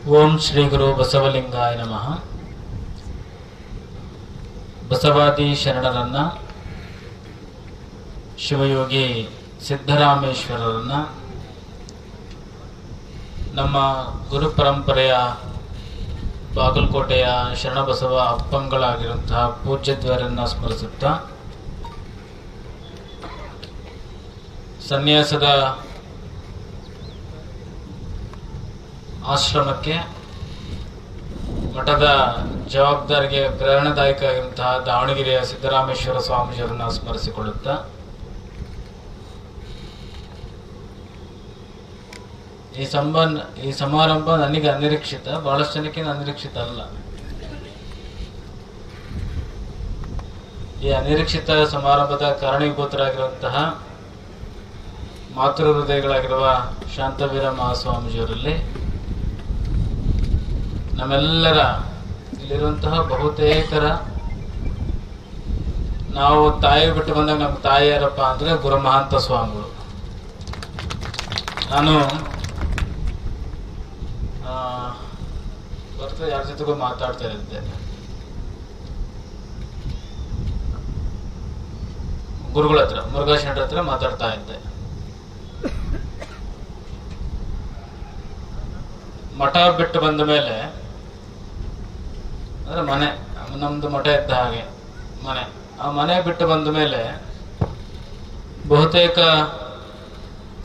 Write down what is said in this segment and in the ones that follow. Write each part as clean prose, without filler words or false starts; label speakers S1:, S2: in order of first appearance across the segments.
S1: ಓಂ ಶ್ರೀ ಗುರು ಬಸವಲಿಂಗಾಯ ನಮಃ. ಬಸವಾದಿ ಶರಣರನ್ನ, ಶಿವಯೋಗಿ ಸಿದ್ದರಾಮೇಶ್ವರರನ್ನ, ನಮ್ಮ ಗುರು ಪರಂಪರೆಯ ಬಾಗಲಕೋಟೆಯ ಶರಣಬಸವ ಅಪ್ಪಂಗಳಾಗಿರುವಂತಹ ಪೂಜ್ಯದ್ವರನ್ನ ಸ್ಮರಿಸುತ್ತಾ, ಸನ್ಯಾಸದ ಆಶ್ರಮಕ್ಕೆ ಮಠದ ಜವಾಬ್ದಾರಿಗೆ ಪ್ರೇರಣಾದಾಯಕ ಆಗಿರುವಂತಹ ದಾವಣಗೆರೆಯ ಸಿದ್ದರಾಮೇಶ್ವರ ಸ್ವಾಮೀಜಿಯವರನ್ನು ಸ್ಮರಿಸಿಕೊಳ್ಳುತ್ತಾ, ಈ ಸಮಾರಂಭ ನನಗೆ ಅನಿರೀಕ್ಷಿತ, ಬಹಳಷ್ಟು ಜನಕ್ಕೆ ಅನಿರೀಕ್ಷಿತ ಅಲ್ಲ. ಈ ಅನಿರೀಕ್ಷಿತ ಸಮಾರಂಭದ ಕಾರಣೀಭೂತರಾಗಿರುವಂತಹ ಮಾತೃ ಹೃದಯಗಳಾಗಿರುವ ಶಾಂತವೀರ ಮಹಾಸ್ವಾಮೀಜಿಯವರಲ್ಲಿ, ನಮ್ಮೆಲ್ಲರ ಇಲ್ಲಿರುವಂತಹ ಬಹುತೇಕರ, ನಾವು ತಾಯಿ ಬಿಟ್ಟು ಬಂದಾಗ ನಮ್ಮ ತಾಯಿ ಯಾರಪ್ಪ ಅಂದ್ರೆ ಗುರುಮಹಾಂತ ಸ್ವಾಮಿಗಳು. ನಾನು ಬರ್ತಾ ಯಾರ ಜೊತೆಗೂ ಮಾತಾಡ್ತಾ ಇದ್ದೆ, ಗುರುಗಳ ಹತ್ರ, ಮುರುಘಾಶರಣರ ಹತ್ರ ಮಾತಾಡ್ತಾ ಇದ್ದೆ. ಮಠ ಬಿಟ್ಟು ಬಂದ ಮೇಲೆ ಅಂದ್ರೆ ಮನೆ, ನಮ್ದು ಮಠ ಇದ್ದ ಹಾಗೆ ಮನೆ, ಆ ಮನೆ ಬಿಟ್ಟು ಬಂದ ಮೇಲೆ ಬಹುತೇಕ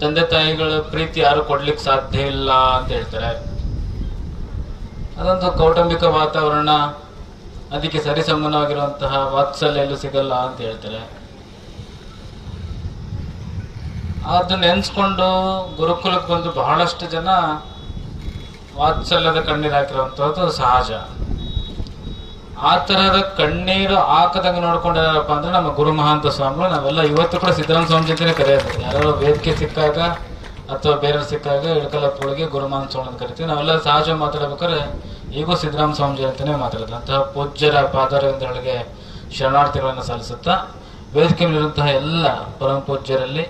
S1: ತಂದೆ ತಾಯಿಗಳ ಪ್ರೀತಿ ಯಾರು ಕೊಡ್ಲಿಕ್ಕೆ ಸಾಧ್ಯ ಇಲ್ಲ ಅಂತ ಹೇಳ್ತಾರೆ. ಅದೊಂದು ಕೌಟುಂಬಿಕ ವಾತಾವರಣ, ಅದಕ್ಕೆ ಸರಿಸಮಾನವಾಗಿರುವಂತಹ ವಾತ್ಸಲ್ಯ ಎಲ್ಲೂ ಸಿಗಲ್ಲ ಅಂತ ಹೇಳ್ತಾರೆ. ಅದನ್ನ ನೆನ್ಸ್ಕೊಂಡು ಗುರುಕುಲಕ್ಕೆ ಬಂದು ಬಹಳಷ್ಟು ಜನ ವಾತ್ಸಲ್ಯದ ಕಣ್ಣೀರು ಹಾಕಿರುವಂತಹದ್ದು ಸಹಜ. ಆ ತರಹದ ಕಣ್ಣೀರು ಹಾಕದಂಗ ನೋಡ್ಕೊಂಡಾರಪ್ಪ ಅಂದ್ರೆ ನಮ್ಮ ಗುರು ಮಹಾಂತ ಸ್ವಾಮಿಗಳು. ನಾವೆಲ್ಲ ಇವತ್ತು ಕೂಡ ಸಿದ್ದರಾಮ ಸ್ವಾಮಿ ಜೊತೆ ಕರೆಯೋದು, ಯಾರೋ ವೇದಿಕೆ ಸಿಕ್ಕಾಗ ಅಥವಾ ಬೇರೆ ಸಿಕ್ಕಾಗ ಇಳಕಲಪ್ಪಗಳಿಗೆ ಗುರು ಮಹಾಂತ ಸ್ವಾಮಿ ಅಂತ ಕರಿತೀವಿ. ನಾವೆಲ್ಲ ಸಹಜ ಮಾತಾಡ್ಬೇಕಾದ್ರೆ ಈಗೂ ಸಿದ್ದರಾಮ ಸ್ವಾಮಿ ಅಂತಾನೆ ಮಾತಾಡೋದು. ಅಂತಹ ಪೂಜ್ಯರ ಪಾದಾರವಿಂದಗಳಿಗೆ ಶರಣಾರ್ಥಿಗಳನ್ನು ಸಲ್ಲಿಸುತ್ತಾ, ವೇದಿಕೆಯಲ್ಲಿರುವಂತಹ ಎಲ್ಲ ಪರಮ ಪೂಜ್ಯರಲ್ಲಿ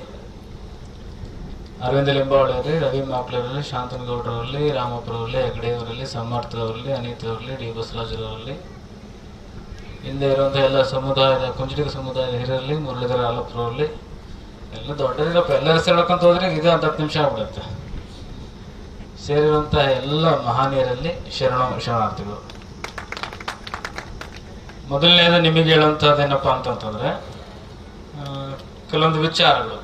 S1: ಅರವಿಂದ ಲಿಂಬಾವಳಿಯವರಲ್ಲಿ, ರವಿ ಮಾಕ್ಲರಲ್ಲಿ, ಶಾಂತನಗೌಡರಲ್ಲಿ, ರಾಮಪುರವರಲ್ಲಿ, ಹೆಗಡೆಯವರಲ್ಲಿ, ಸಮರ್ಥರವರಲ್ಲಿ, ಅನಿತವರಲ್ಲಿ, ಡಿ ಬಸವರಾಜರವರಲ್ಲಿ, ಹಿಂದೆ ಇರುವಂತಹ ಎಲ್ಲ ಸಮುದಾಯದ, ಕುಂಚಿಟಿಗ ಸಮುದಾಯದ ಹಿರಿಯರಲ್ಲಿ, ಮುರಳೀಧರ ಆಲಪುರವರಲ್ಲಿ, ಎಲ್ಲ ದೊಡ್ಡದಿರಪ್ಪ, ಎಲ್ಲ ಹೆಸರು ಹೇಳ್ಕೊಂತ ಹೋದ್ರೆ ಇದು 10 ನಿಮಿಷ ಆಗ್ಬಿಡುತ್ತೆ. ಸೇರಿರುವಂತಹ ಎಲ್ಲ ಮಹಾನೀಯರಲ್ಲಿ ಶರಣಾರ್ಥಿಗಳು. ಮೊದಲನೇದು ನಿಮಗೆ ಹೇಳುವಂತಹದ್ದೇನಪ್ಪಾ ಅಂತಂತಂದ್ರೆ, ಕೆಲವೊಂದು ವಿಚಾರಗಳು.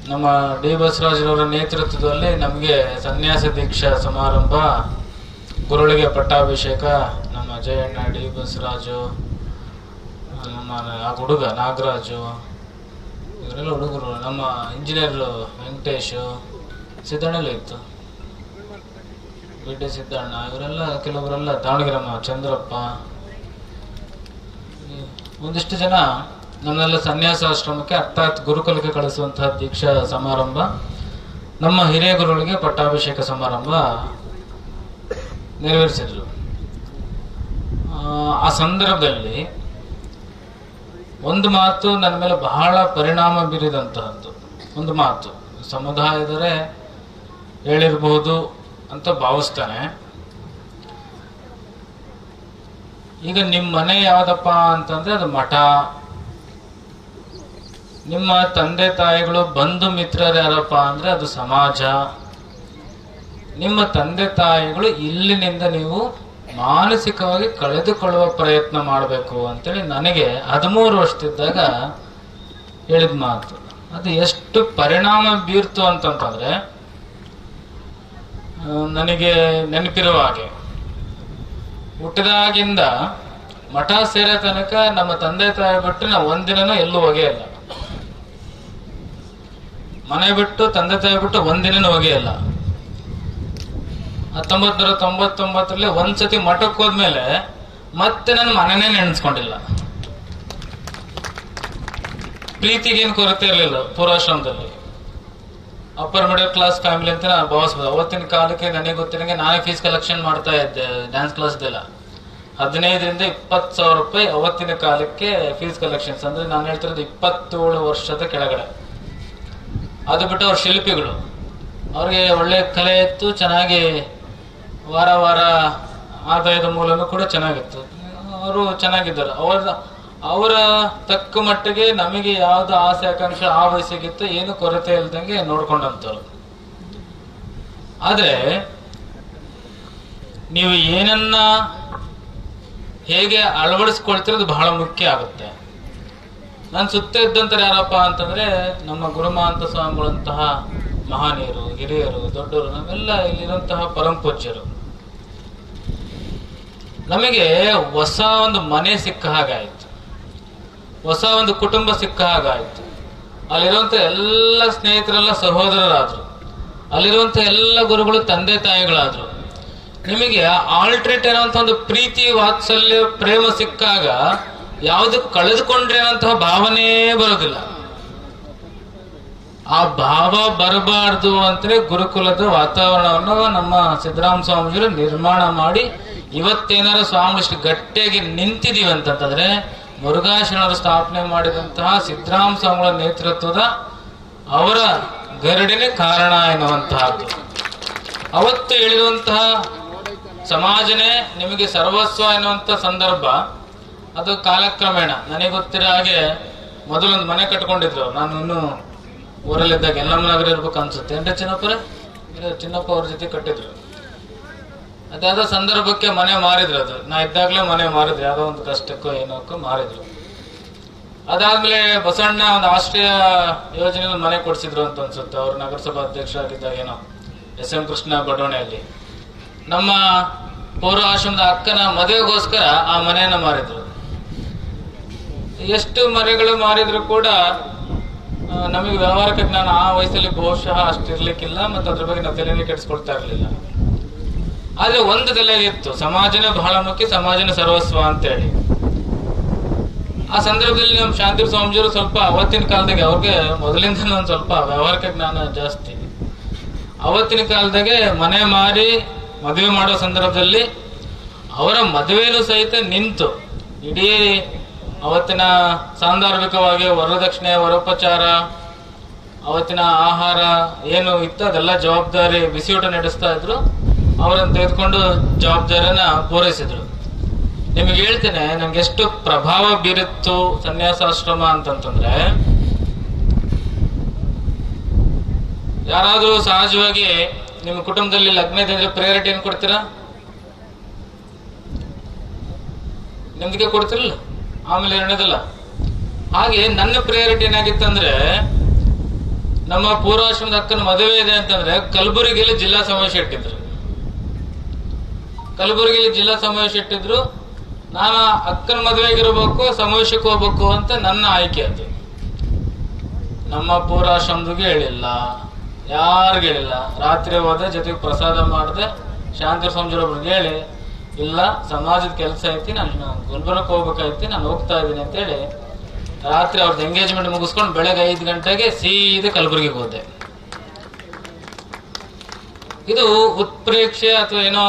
S1: ನಮ್ಮ ಡಿ ಬಸವರಾಜರವರ ನೇತೃತ್ವದಲ್ಲಿ ನಮಗೆ ಸನ್ಯಾಸ ದೀಕ್ಷಾ ಸಮಾರಂಭ, ಗುರುಳಿಗೆ ಪಟ್ಟಾಭಿಷೇಕ, ನಮ್ಮ ಜಯಣ್ಣ, ಡಿ ಬಸವರಾಜು, ನಮ್ಮ ಆ ಹುಡುಗ ನಾಗರಾಜು, ಇವರೆಲ್ಲ ಹುಡುಗರು, ನಮ್ಮ ಇಂಜಿನಿಯರ್ ವೆಂಕಟೇಶು, ಸಿದ್ದಣ್ಣಲ್ಲೂ ಇತ್ತು, ಬಿಡ್ಡೆ ಸಿದ್ದಣ್ಣ, ಇವರೆಲ್ಲ ಕೆಲವರೆಲ್ಲ ದಾವಣಗೆರೆ ಚಂದ್ರಪ್ಪ, ಒಂದಿಷ್ಟು ಜನ ನನ್ನೆಲ್ಲ ಸನ್ಯಾಸಾಶ್ರಮಕ್ಕೆ ಅರ್ಥಾತ್ ಗುರುಕುಲಕ್ಕೆ ಕಳಿಸುವಂತಹ ದೀಕ್ಷಾ ಸಮಾರಂಭ, ನಮ್ಮ ಹಿರಿಯ ಗುರುಗಳಿಗೆ ಪಟ್ಟಾಭಿಷೇಕ ಸಮಾರಂಭ ನೆರವೇರಿಸಿದ್ರು. ಆ ಸಂದರ್ಭದಲ್ಲಿ ಒಂದು ಮಾತು ನನ್ನ ಮೇಲೆ ಬಹಳ ಪರಿಣಾಮ ಬೀರಿದಂತಹದ್ದು ಒಂದು ಮಾತು ಸಮುದಾಯದರೆ ಹೇಳಿರಬಹುದು ಅಂತ ಭಾವಿಸ್ತಾನೆ. ಈಗ ನಿಮ್ಮ ಮನೆ ಯಾವ್ದಪ್ಪ ಅಂತಂದ್ರೆ ಅದು ಮಠ. ನಿಮ್ಮ ತಂದೆ ತಾಯಿಗಳು ಬಂಧು ಮಿತ್ರರು ಯಾರಪ್ಪ ಅಂದ್ರೆ ಅದು ಸಮಾಜ. ನಿಮ್ಮ ತಂದೆ ತಾಯಿಗಳು ಇಲ್ಲಿನಿಂದ ನೀವು ಮಾನಸಿಕವಾಗಿ ಕಳೆದುಕೊಳ್ಳುವ ಪ್ರಯತ್ನ ಮಾಡಬೇಕು ಅಂತೇಳಿ ನನಗೆ 13 ವರ್ಷದಿದ್ದಾಗ ಹೇಳಿದ ಮಾತು. ಅದು ಎಷ್ಟು ಪರಿಣಾಮ ಬೀರ್ತು ಅಂತಂತಂದ್ರೆ, ನನಗೆ ನೆನಪಿರುವ ಹಾಗೆ ಹುಟ್ಟಿದಾಗಿಂದ ಮಠ ಸೇರೋ ತನಕ ನಮ್ಮ ತಂದೆ ತಾಯಿ ಬಿಟ್ಟು ನಾವು ಒಂದಿನನೂ ಎಲ್ಲೂ ಹೋಗೇ ಇಲ್ಲ. ಮನೆ ಬಿಟ್ಟು ತಂದೆ ತಾಯಿ ಬಿಟ್ಟು ಒಂದಿನನೂ ಹೋಗಿಲ್ಲ. 1999ರಲ್ಲಿ ಒಂದ್ಸತಿ ಮಠಕ್ಕೆ ಹೋದ್ಮೇಲೆ ಮತ್ತೆ ನಾನು ಮನೆನೇ ನೆನೆಸ್ಕೊಂಡಿಲ್ಲ. ಪ್ರೀತಿಗೇನು ಕೊರತೆ ಇರಲಿಲ್ಲ ಪೂರ್ವಾಶ್ರಮದಲ್ಲಿ. ಅಪ್ಪರ್ ಮಿಡಲ್ ಕ್ಲಾಸ್ ಫ್ಯಾಮಿಲಿ ಅಂತ ನಾನು ಭಾವಿಸ್ಬೋದು. ಅವತ್ತಿನ ಕಾಲಕ್ಕೆ ನನಗೆ ಗೊತ್ತಿರಂಗೆ ನಾನೇ ಫೀಸ್ ಕಲೆಕ್ಷನ್ ಮಾಡ್ತಾ ಇದ್ದೆ ಡ್ಯಾನ್ಸ್ ಕ್ಲಾಸ್ದೆಲ್ಲ. 15ರಿಂದ 20 ಸಾವಿರ ರೂಪಾಯಿ ಅವತ್ತಿನ ಕಾಲಕ್ಕೆ ಫೀಸ್ ಕಲೆಕ್ಷನ್ಸ್. ಅಂದ್ರೆ ನಾನು ಹೇಳ್ತಿರೋದು 27 ವರ್ಷದ ಕೆಳಗಡೆ. ಅದು ಬಿಟ್ಟು ಅವ್ರ ಶಿಲ್ಪಿಗಳು ಅವ್ರಿಗೆ ಒಳ್ಳೆ ಕಲೆ ಇತ್ತು, ಚೆನ್ನಾಗಿ ವಾರ ವಾರ ಆದಾಯದ ಮೂಲನೂ ಕೂಡ ಚೆನ್ನಾಗಿತ್ತು. ಅವರು ಚೆನ್ನಾಗಿದ್ದರು. ಅವರ ತಕ್ಕ ಮಟ್ಟಿಗೆ ನಮಗೆ ಯಾವ್ದು ಆಸೆ ಆಕಾಂಕ್ಷೆ ಆ ವಯಸ್ಸಿಗಿತ್ತು, ಏನು ಕೊರತೆ ಇಲ್ದಂಗೆ ನೋಡ್ಕೊಂಡಂತವ್ರು. ಆದ್ರೆ ನೀವು ಏನನ್ನ ಹೇಗೆ ಅಳವಡಿಸ್ಕೊಳ್ತಿರೋದು ಬಹಳ ಮುಖ್ಯ ಆಗುತ್ತೆ. ನಾನು ಸುತ್ತ ಇದ್ದಂತ ಯಾರಪ್ಪ ಅಂತಂದ್ರೆ ನಮ್ಮ ಗುರುಮಹಾಂತ ಸ್ವಾಮಿಗಳಂತಹ ಮಹಾನೀಯರು, ಹಿರಿಯರು, ದೊಡ್ಡವರು, ನಾವೆಲ್ಲ ಇಲ್ಲಿರುವಂತಹ ಪರಂಪೂಜ್ಯರು. ನಮಗೆ ಹೊಸ ಒಂದು ಮನೆ ಸಿಕ್ಕ ಹಾಗಾಯ್ತು, ಹೊಸ ಒಂದು ಕುಟುಂಬ ಸಿಕ್ಕ ಹಾಗಾಯ್ತು. ಅಲ್ಲಿರುವಂತ ಎಲ್ಲ ಸ್ನೇಹಿತರೆಲ್ಲ ಸಹೋದರರಾದ್ರು, ಅಲ್ಲಿರುವಂತ ಎಲ್ಲ ಗುರುಗಳು ತಂದೆ ತಾಯಿಗಳಾದ್ರು. ನಿಮಗೆ ಆಲ್ಟ್ರೇಟ್ ಅನ್ನುವಂಥ ಒಂದು ಪ್ರೀತಿ, ವಾತ್ಸಲ್ಯ, ಪ್ರೇಮ ಸಿಕ್ಕಾಗ ಯಾವುದು ಕಳೆದುಕೊಂಡ್ರೆ ಅನ್ನುವಂತಹ ಭಾವನೆ ಬರೋದಿಲ್ಲ. ಆ ಭಾವ ಬರಬಾರ್ದು ಅಂತಲೇ ಗುರುಕುಲದ ವಾತಾವರಣವನ್ನು ನಮ್ಮ ಸಿದ್ದರಾಮ ಸ್ವಾಮೀಜಿಗಳು ನಿರ್ಮಾಣ ಮಾಡಿ ಇವತ್ತೇನಾರು ಸ್ವಾಮಿ ಇಷ್ಟು ಗಟ್ಟಿಯಾಗಿ ನಿಂತಿದೀವಿ ಅಂತಂತಂದ್ರೆ ಮುರುಘಾಶರಣರು ಸ್ಥಾಪನೆ ಮಾಡಿದಂತಹ ಸಿದ್ದರಾಮ ಸ್ವಾಮಿಗಳ ನೇತೃತ್ವದ ಅವರ ಗರಡಿನೇ ಕಾರಣ ಎನ್ನುವಂತಹದ್ದು. ಅವತ್ತು ಹೇಳಿರುವಂತಹ ಸಮಾಜನೇ ನಿಮಗೆ ಸರ್ವಸ್ವ ಎನ್ನುವಂತ ಸಂದರ್ಭ ಅದು ಕಾಲಕ್ರಮೇಣ ನನಗೆ ಗೊತ್ತಿರೋ ಹಾಗೆ ಮೊದಲೊಂದು ಮನೆ ಕಟ್ಕೊಂಡಿದ್ರು. ನಾನು ಇನ್ನು ಊರಲ್ಲಿದ್ದಾಗ ಯಲ್ಲಮ್ಮನಗರ ಇರ್ಬೇಕು ಅನ್ಸುತ್ತೆ. ಅಂದ್ರೆ ಚಿನ್ನಪ್ಪ ಅವ್ರ ಜೊತೆ ಕಟ್ಟಿದ್ರು. ಅದಾದ ಸಂದರ್ಭಕ್ಕೆ ಮನೆ ಮಾರಿದ್ರು. ಅದು ನಾ ಇದ್ದಾಗಲೇ ಮನೆ ಮಾರಿದ್ರು, ಯಾವ್ದೋ ಒಂದು ಕಷ್ಟಕ್ಕೋ ಏನೋಕ್ಕೋ ಮಾರಿದ್ರು. ಅದಾದ್ಮೇಲೆ ಬಸವಣ್ಣ ಒಂದು ಆಶ್ರಯ ಯೋಜನೆಯಲ್ಲಿ ಮನೆ ಕೊಡಿಸಿದ್ರು ಅಂತ ಅನ್ಸುತ್ತೆ. ಅವ್ರು ನಗರಸಭಾ ಅಧ್ಯಕ್ಷರಾಗಿದ್ದಾಗ ಏನೋ ಎಸ್ ಎಂ ಕೃಷ್ಣ ಬಡಾವಣೆಯಲ್ಲಿ ನಮ್ಮ ಪೂರ್ವ ಆಶ್ರಮದ ಅಕ್ಕನ ಮದುವೆಗೋಸ್ಕರ ಆ ಮನೆಯನ್ನ ಮಾರಿದ್ರು. ಎಷ್ಟು ಮನೆಗಳು ಮಾರಿದ್ರು ಕೂಡ ನಮಗೆ ವ್ಯವಹಾರಿಕ ಜ್ಞಾನ ಆ ವಯಸ್ಸಲ್ಲಿ ಬಹುಶಃ ಅಷ್ಟಿರ್ಲಿಕ್ಕಿಲ್ಲ, ಮತ್ತು ಅದ್ರ ಬಗ್ಗೆ ನಾವು ತಲೆನೇ ಕೆಡಿಸ್ಕೊಳ್ತಾ ಇರ್ಲಿಲ್ಲ. ಆದ್ರೆ ಒಂದು ತಲೆಗಿತ್ತು, ಸಮಾಜನೇ ಬಹಳ ಮುಖ್ಯ, ಸಮಾಜನೇ ಸರ್ವಸ್ವ ಅಂತೇಳಿ. ಆ ಸಂದರ್ಭದಲ್ಲಿ ನಮ್ಮ ಶಾಂತಿ ಸ್ವಾಮೀಜಿಯವರು ಸ್ವಲ್ಪ ಅವತ್ತಿನ ಕಾಲದಾಗೆ, ಅವ್ರಿಗೆ ಮೊದಲಿಂದ ಒಂದು ಸ್ವಲ್ಪ ವ್ಯವಹಾರಿಕ ಜ್ಞಾನ ಜಾಸ್ತಿ. ಅವತ್ತಿನ ಕಾಲದಾಗೆ ಮನೆ ಮಾರಿ ಮದುವೆ ಮಾಡೋ ಸಂದರ್ಭದಲ್ಲಿ ಅವರ ಮದುವೆನೂ ಸಹಿತ ನಿಂತು ಇಡೀ ಅವತ್ತಿನ ಸಾಂದರ್ಭಿಕವಾಗಿ ವರದಕ್ಷಿಣೆ, ವರೋಪಚಾರ, ಅವತ್ತಿನ ಆಹಾರ ಏನು ಇತ್ತು ಅದೆಲ್ಲ ಜವಾಬ್ದಾರಿ ಬಿಸಿಯೂಟ ನಡೆಸ್ತಾ ಇದ್ರು. ಅವರನ್ನು ತೆಗೆದುಕೊಂಡು ಜವಾಬ್ದಾರಿಯನ್ನ ಪೂರೈಸಿದ್ರು. ನಿಮಗೆ ಹೇಳ್ತೇನೆ, ನಮ್ಗೆ ಎಷ್ಟು ಪ್ರಭಾವ ಬೀರಿತ್ತು ಸನ್ಯಾಸಾಶ್ರಮ ಅಂತಂತಂದ್ರೆ, ಯಾರಾದ್ರೂ ಸಹಜವಾಗಿ ನಿಮ್ಮ ಕುಟುಂಬದಲ್ಲಿ ಲಗ್ನ ಇದ್ರೆ ಪ್ರಿಯಾರಿಟಿ ಏನ್ ಕೊಡ್ತೀರಾ? ನಿಮ್ಗೆ ಕೊಡ್ತಿರಲ್ಲ, ಆಮೇಲೆ ಎರಡನೇದಲ್ಲ. ಹಾಗೆ ನನ್ನ ಪ್ರಿಯಾರಿಟಿ ಏನಾಗಿತ್ತಂದ್ರೆ, ನಮ್ಮ ಪೂರ್ವಾಶ್ರಮದ ಅಕ್ಕನ ಮದುವೆ ಇದೆ ಅಂತಂದ್ರೆ ಕಲಬುರಗಿಯಲ್ಲಿ ಜಿಲ್ಲಾ ಸಮಾವೇಶ ಇಟ್ಟಿದ್ರು. ಕಲಬುರಗಿಯಲ್ಲಿ ಜಿಲ್ಲಾ ಸಮಾವೇಶ ಇಟ್ಟಿದ್ರು. ನಾನು ಅಕ್ಕನ ಮದುವೆಗಿರ್ಬೇಕು, ಸಮಾವೇಶಕ್ಕೆ ಹೋಗ್ಬೇಕು ಅಂತ ನನ್ನ ಆಯ್ಕೆ. ಅದು ನಮ್ಮ ಪೂರ್ವಾಶ್ರಮದಿಗೆ ಹೇಳಿಲ್ಲ, ಯಾರಿಗೂ ಹೇಳಿಲ್ಲ. ರಾತ್ರಿ ಹೋದೆ, ಜೊತೆಗೆ ಪ್ರಸಾದ ಮಾಡಿದೆ. ಶಾಂತಿ ಸ್ವಾಮೀಜಿಯೊಬ್ಬರಿಗೆ ಹೇಳಿ, ಇಲ್ಲ ಸಮಾಜದ ಕೆಲಸ ಐತಿ, ನಾನು ಗುಲ್ಬರ್ಗಕ್ಕೆ ಹೋಗ್ಬೇಕಾಯ್ತಿ, ನಾನು ಹೋಗ್ತಾ ಇದ್ದೀನಿ ಅಂತೇಳಿ ರಾತ್ರಿ ಅವ್ರದ್ದು ಎಂಗೇಜ್ಮೆಂಟ್ ಮುಗಿಸ್ಕೊಂಡು ಬೆಳಗ್ಗೆ 5 ಗಂಟೆಗೆ ಸೀದೆ ಕಲಬುರಗಿಗೆ ಹೋದೆ. ಇದು ಉತ್ಪ್ರೇಕ್ಷೆ ಅಥವಾ ಏನೋ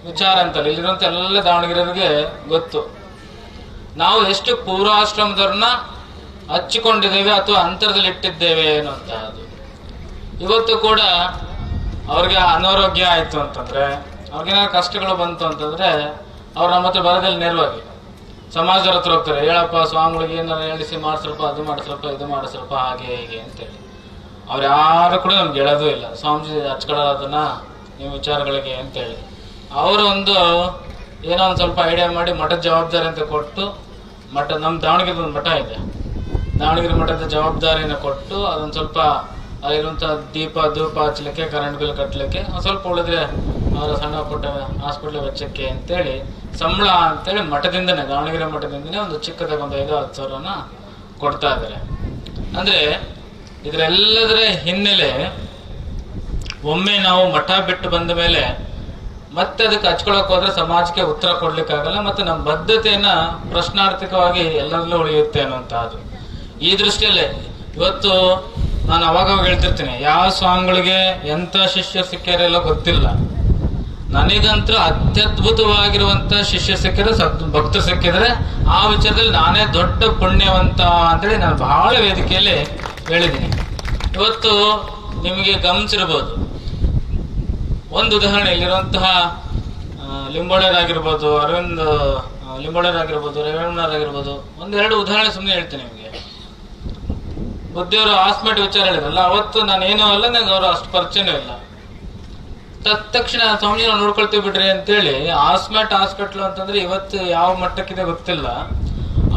S1: ವಿಚಾರ ಅಂತಲ್ಲ, ಇಲ್ಲಿರುವಂತ ಎಲ್ಲ ದಾವಣಗೆರೆಯವರಿಗೆ ಗೊತ್ತು. ನಾವು ಎಷ್ಟು ಪೂರ್ವಾಶ್ರಮದವ್ರನ್ನ ಹಚ್ಚಿಕೊಂಡಿದ್ದೇವೆ ಅಥವಾ ಅಂತರದಲ್ಲಿ ಇಟ್ಟಿದ್ದೇವೆ ಅನ್ನುವಂತಹದ್ದು. ಇವತ್ತು ಕೂಡ ಅವ್ರಿಗೆ ಅನಾರೋಗ್ಯ ಆಯ್ತು ಅಂತಂದ್ರೆ, ಅವ್ರಿಗೇನಾದ್ರು ಕಷ್ಟಗಳು ಬಂತು ಅಂತಂದ್ರೆ, ಅವ್ರು ನಮ್ಮ ಹತ್ರ ಬರೋದಲ್ಲಿ ನೇರವಾಗಿ ಸಮಾಜದವ್ರ ಹತ್ರ ಹೋಗ್ತಾರೆ. ಹೇಳಪ್ಪ ಸ್ವಾಮಿಗಳಿಗೆ ಏನಾರು ಹೇಳಿಸಿ ಮಾಡ್ಸಲ್ಪ, ಅದು ಮಾಡಿಸ್ರಪ್ಪ, ಇದು ಮಾಡಿಸ್ರಪ್ಪ, ಹಾಗೆ ಹೀಗೆ ಅಂತೇಳಿ. ಅವ್ರು ಯಾರು ಕೂಡ ನಮ್ಗೆ ಹೇಳೋದು ಇಲ್ಲ, ಸ್ವಾಮೀಜಿ ಹಚ್ಕೊಳ್ಳೋದನ್ನ ನೀವು ವಿಚಾರಗಳಿಗೆ ಅಂತೇಳಿ. ಅವರು ಒಂದು ಏನೋ ಒಂದು ಸ್ವಲ್ಪ ಐಡಿಯಾ ಮಾಡಿ ಮಠದ ಜವಾಬ್ದಾರಿ ಅಂತ ಕೊಟ್ಟು, ನಮ್ಮ ದಾವಣಗೆರೆ ಒಂದು ಮಠ ಇದೆ, ದಾವಣಗೆರೆ ಮಠದ ಜವಾಬ್ದಾರಿನ ಕೊಟ್ಟು ಅದೊಂದು ಸ್ವಲ್ಪ ಅಲ್ಲಿರುವಂತ ದೀಪ ಧೂಪ ಹಚ್ಚಲಿಕ್ಕೆ, ಕರೆಂಟ್ ಬಿಲ್ ಕಟ್ಟಲಿಕ್ಕೆ, ಸ್ವಲ್ಪ ಉಳಿದ್ರೆ ಅವರ ಸಣ್ಣ ಪುಟ್ಟ ಹಾಸ್ಪಿಟ್ಲ್ ವೆಚ್ಚಕ್ಕೆ ಅಂತೇಳಿ ಸಂಬಳ ಅಂತೇಳಿ ಮಠದಿಂದನೇ, ದಾವಣಗೆರೆ ಮಠದಿಂದನೇ ಒಂದು ಚಿಕ್ಕದಾಗ ಒಂದು 5-10 ಸಾವಿರನ ಕೊಡ್ತಾ ಇದ್ದಾರೆ. ಅಂದ್ರೆ ಇದರೆಲ್ಲದರ ಹಿನ್ನೆಲೆ, ಒಮ್ಮೆ ನಾವು ಮಠ ಬಿಟ್ಟು ಬಂದ ಮೇಲೆ ಮತ್ತೆ ಅದಕ್ಕೆ ಹಚ್ಕೊಳಕ್ ಹೋದ್ರೆ ಸಮಾಜಕ್ಕೆ ಉತ್ತರ ಕೊಡ್ಲಿಕ್ಕಾಗಲ್ಲ, ಮತ್ತೆ ನಮ್ಮ ಬದ್ಧತೆಯನ್ನ ಪ್ರಶ್ನಾರ್ಥಕವಾಗಿ ಎಲ್ಲರಲ್ಲೂ ಉಳಿಯುತ್ತೆ ಅನ್ನುವಂತಹದ್ದು. ಈ ದೃಷ್ಟಿಯಲ್ಲೇ ಇವತ್ತು ನಾನು ಅವಾಗ ಹೇಳ್ತಿರ್ತೀನಿ, ಯಾವ ಸ್ವಾಮಿಗಳಿಗೆ ಎಂತ ಶಿಷ್ಯ ಸಿಕ್ಕ್ಯಾರೆಲ್ಲ ಗೊತ್ತಿಲ್ಲ. ನನಗಂತೂ ಅತ್ಯದ್ಭುತವಾಗಿರುವಂತ ಶಿಷ್ಯ ಸಿಕ್ಕಿದ್ರೆ, ಭಕ್ತರು ಸಿಕ್ಕಿದ್ರೆ ಆ ವಿಚಾರದಲ್ಲಿ ನಾನೇ ದೊಡ್ಡ ಪುಣ್ಯವಂತ ಅಂತೇಳಿ ನಾನು ಬಹಳ ವೇದಿಕೆಯಲ್ಲಿ ಹೇಳಿದ್ದೀನಿ. ಇವತ್ತು ನಿಮಗೆ ಗಮನಿಸಿರ್ಬೋದು, ಒಂದು ಉದಾಹರಣೆ ಇಲ್ಲಿರುವಂತಹ ಲಿಂಬೋಳರಾಗಿರ್ಬೋದು, ಅರವಿಂದ್ ಲಿಂಬೋಳರಾಗಿರ್ಬೋದು, ರೇವಣ್ಣರಾಗಿರ್ಬೋದು, ಒಂದೆರಡು ಉದಾಹರಣೆ ಸುಮ್ಮನೆ ಹೇಳ್ತೀನಿ ನಿಮಗೆ. ಬುದ್ಧಿಯವರು ಹಾಸ್ಮೆಟ್ ವಿಚಾರ ಹೇಳಿದ್ರಲ್ಲ, ಅವತ್ತು ನಾನೇನೂ ಅಲ್ಲ, ನನಗೆ ಅವರು ಅಷ್ಟು ಪರಿಚಯನೂ ಇಲ್ಲ. ತಕ್ಷಣ ಸ್ವಾಮೀಜಿ ನಾವು ನೋಡ್ಕೊಳ್ತೀವಿ ಬಿಡ್ರಿ ಅಂತೇಳಿ ಹಾಸ್ಮೆಟ್ ಹಾಸ್ಪಿಟ್ಲ್ ಅಂತಂದ್ರೆ ಇವತ್ತು ಯಾವ ಮಟ್ಟಕ್ಕಿದೆ ಗೊತ್ತಿಲ್ಲ.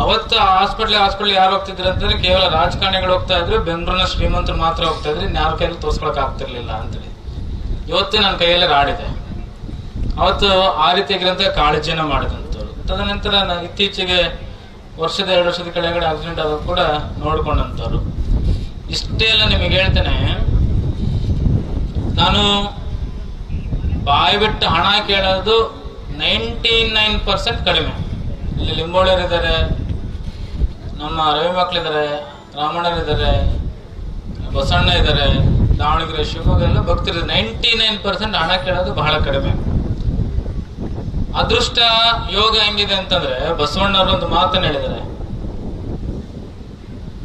S1: ಅವತ್ತು ಹಾಸ್ಪಿಟ್ಲ್ ಯಾರು ಹೋಗ್ತಿದ್ರು ಅಂತಂದ್ರೆ ಕೇವಲ ರಾಜಕಾರಣಿಗಳು ಹೋಗ್ತಾ ಇದ್ರು, ಬೆಂಗಳೂರಿನ ಶ್ರೀಮಂತರು ಮಾತ್ರ ಹೋಗ್ತಾ ಇದ್ರು, ಇನ್ಯಾರ ಕೈಯಲ್ಲಿ ತೋರ್ಸ್ಕೊಳಕ್ ಆಗ್ತಿರ್ಲಿಲ್ಲ ಅಂತೇಳಿ. ಇವತ್ತು ನನ್ನ ಕೈಯಲ್ಲೇ ರಾಡಿದೆ. ಅವತ್ತು ಆ ರೀತಿಯಾಗಿರಂತ ಕಾಳಜಿನ ಮಾಡಿದಂಥವ್ರು. ತದನಂತರ ಇತ್ತೀಚೆಗೆ 2 ವರ್ಷದ ಕೆಳಗಡೆ ಆಕ್ಸಿಡೆಂಟ್ ಆದಾಗ ಕೂಡ ನೋಡ್ಕೊಂಡಂಥವ್ರು. ಇಷ್ಟೇ ಎಲ್ಲ ನಿಮಗೆ ಹೇಳ್ತೇನೆ, ನಾನು ಬಾಯಿ ಬಿಟ್ಟು ಹಣ ಕೇಳೋದು 99% ಕಡಿಮೆ. ಇಲ್ಲಿ ಲಿಂಬೋಳಿಯರಿದ್ದಾರೆ, ನಮ್ಮ ರವಿ ಮಕ್ಕಳಿದ್ದಾರೆ, ರಾಮಣ್ಣರಿದ್ದಾರೆ, ಬಸಣ್ಣ ಇದ್ದಾರೆ, ದಾವಣಗೆರೆ, ಶಿವಮೊಗ್ಗ ಎಲ್ಲ ಭಕ್ತರಿದ್ದಾರೆ. 99% ಹಣ ಕೇಳೋದು ಬಹಳ ಕಡಿಮೆ. ಅದೃಷ್ಟ ಯೋಗ ಹೆಂಗಿದೆ ಅಂತಂದ್ರೆ, ಬಸವಣ್ಣವರು ಒಂದು ಮಾತನ್ನು ಹೇಳಿದ್ದಾರೆ,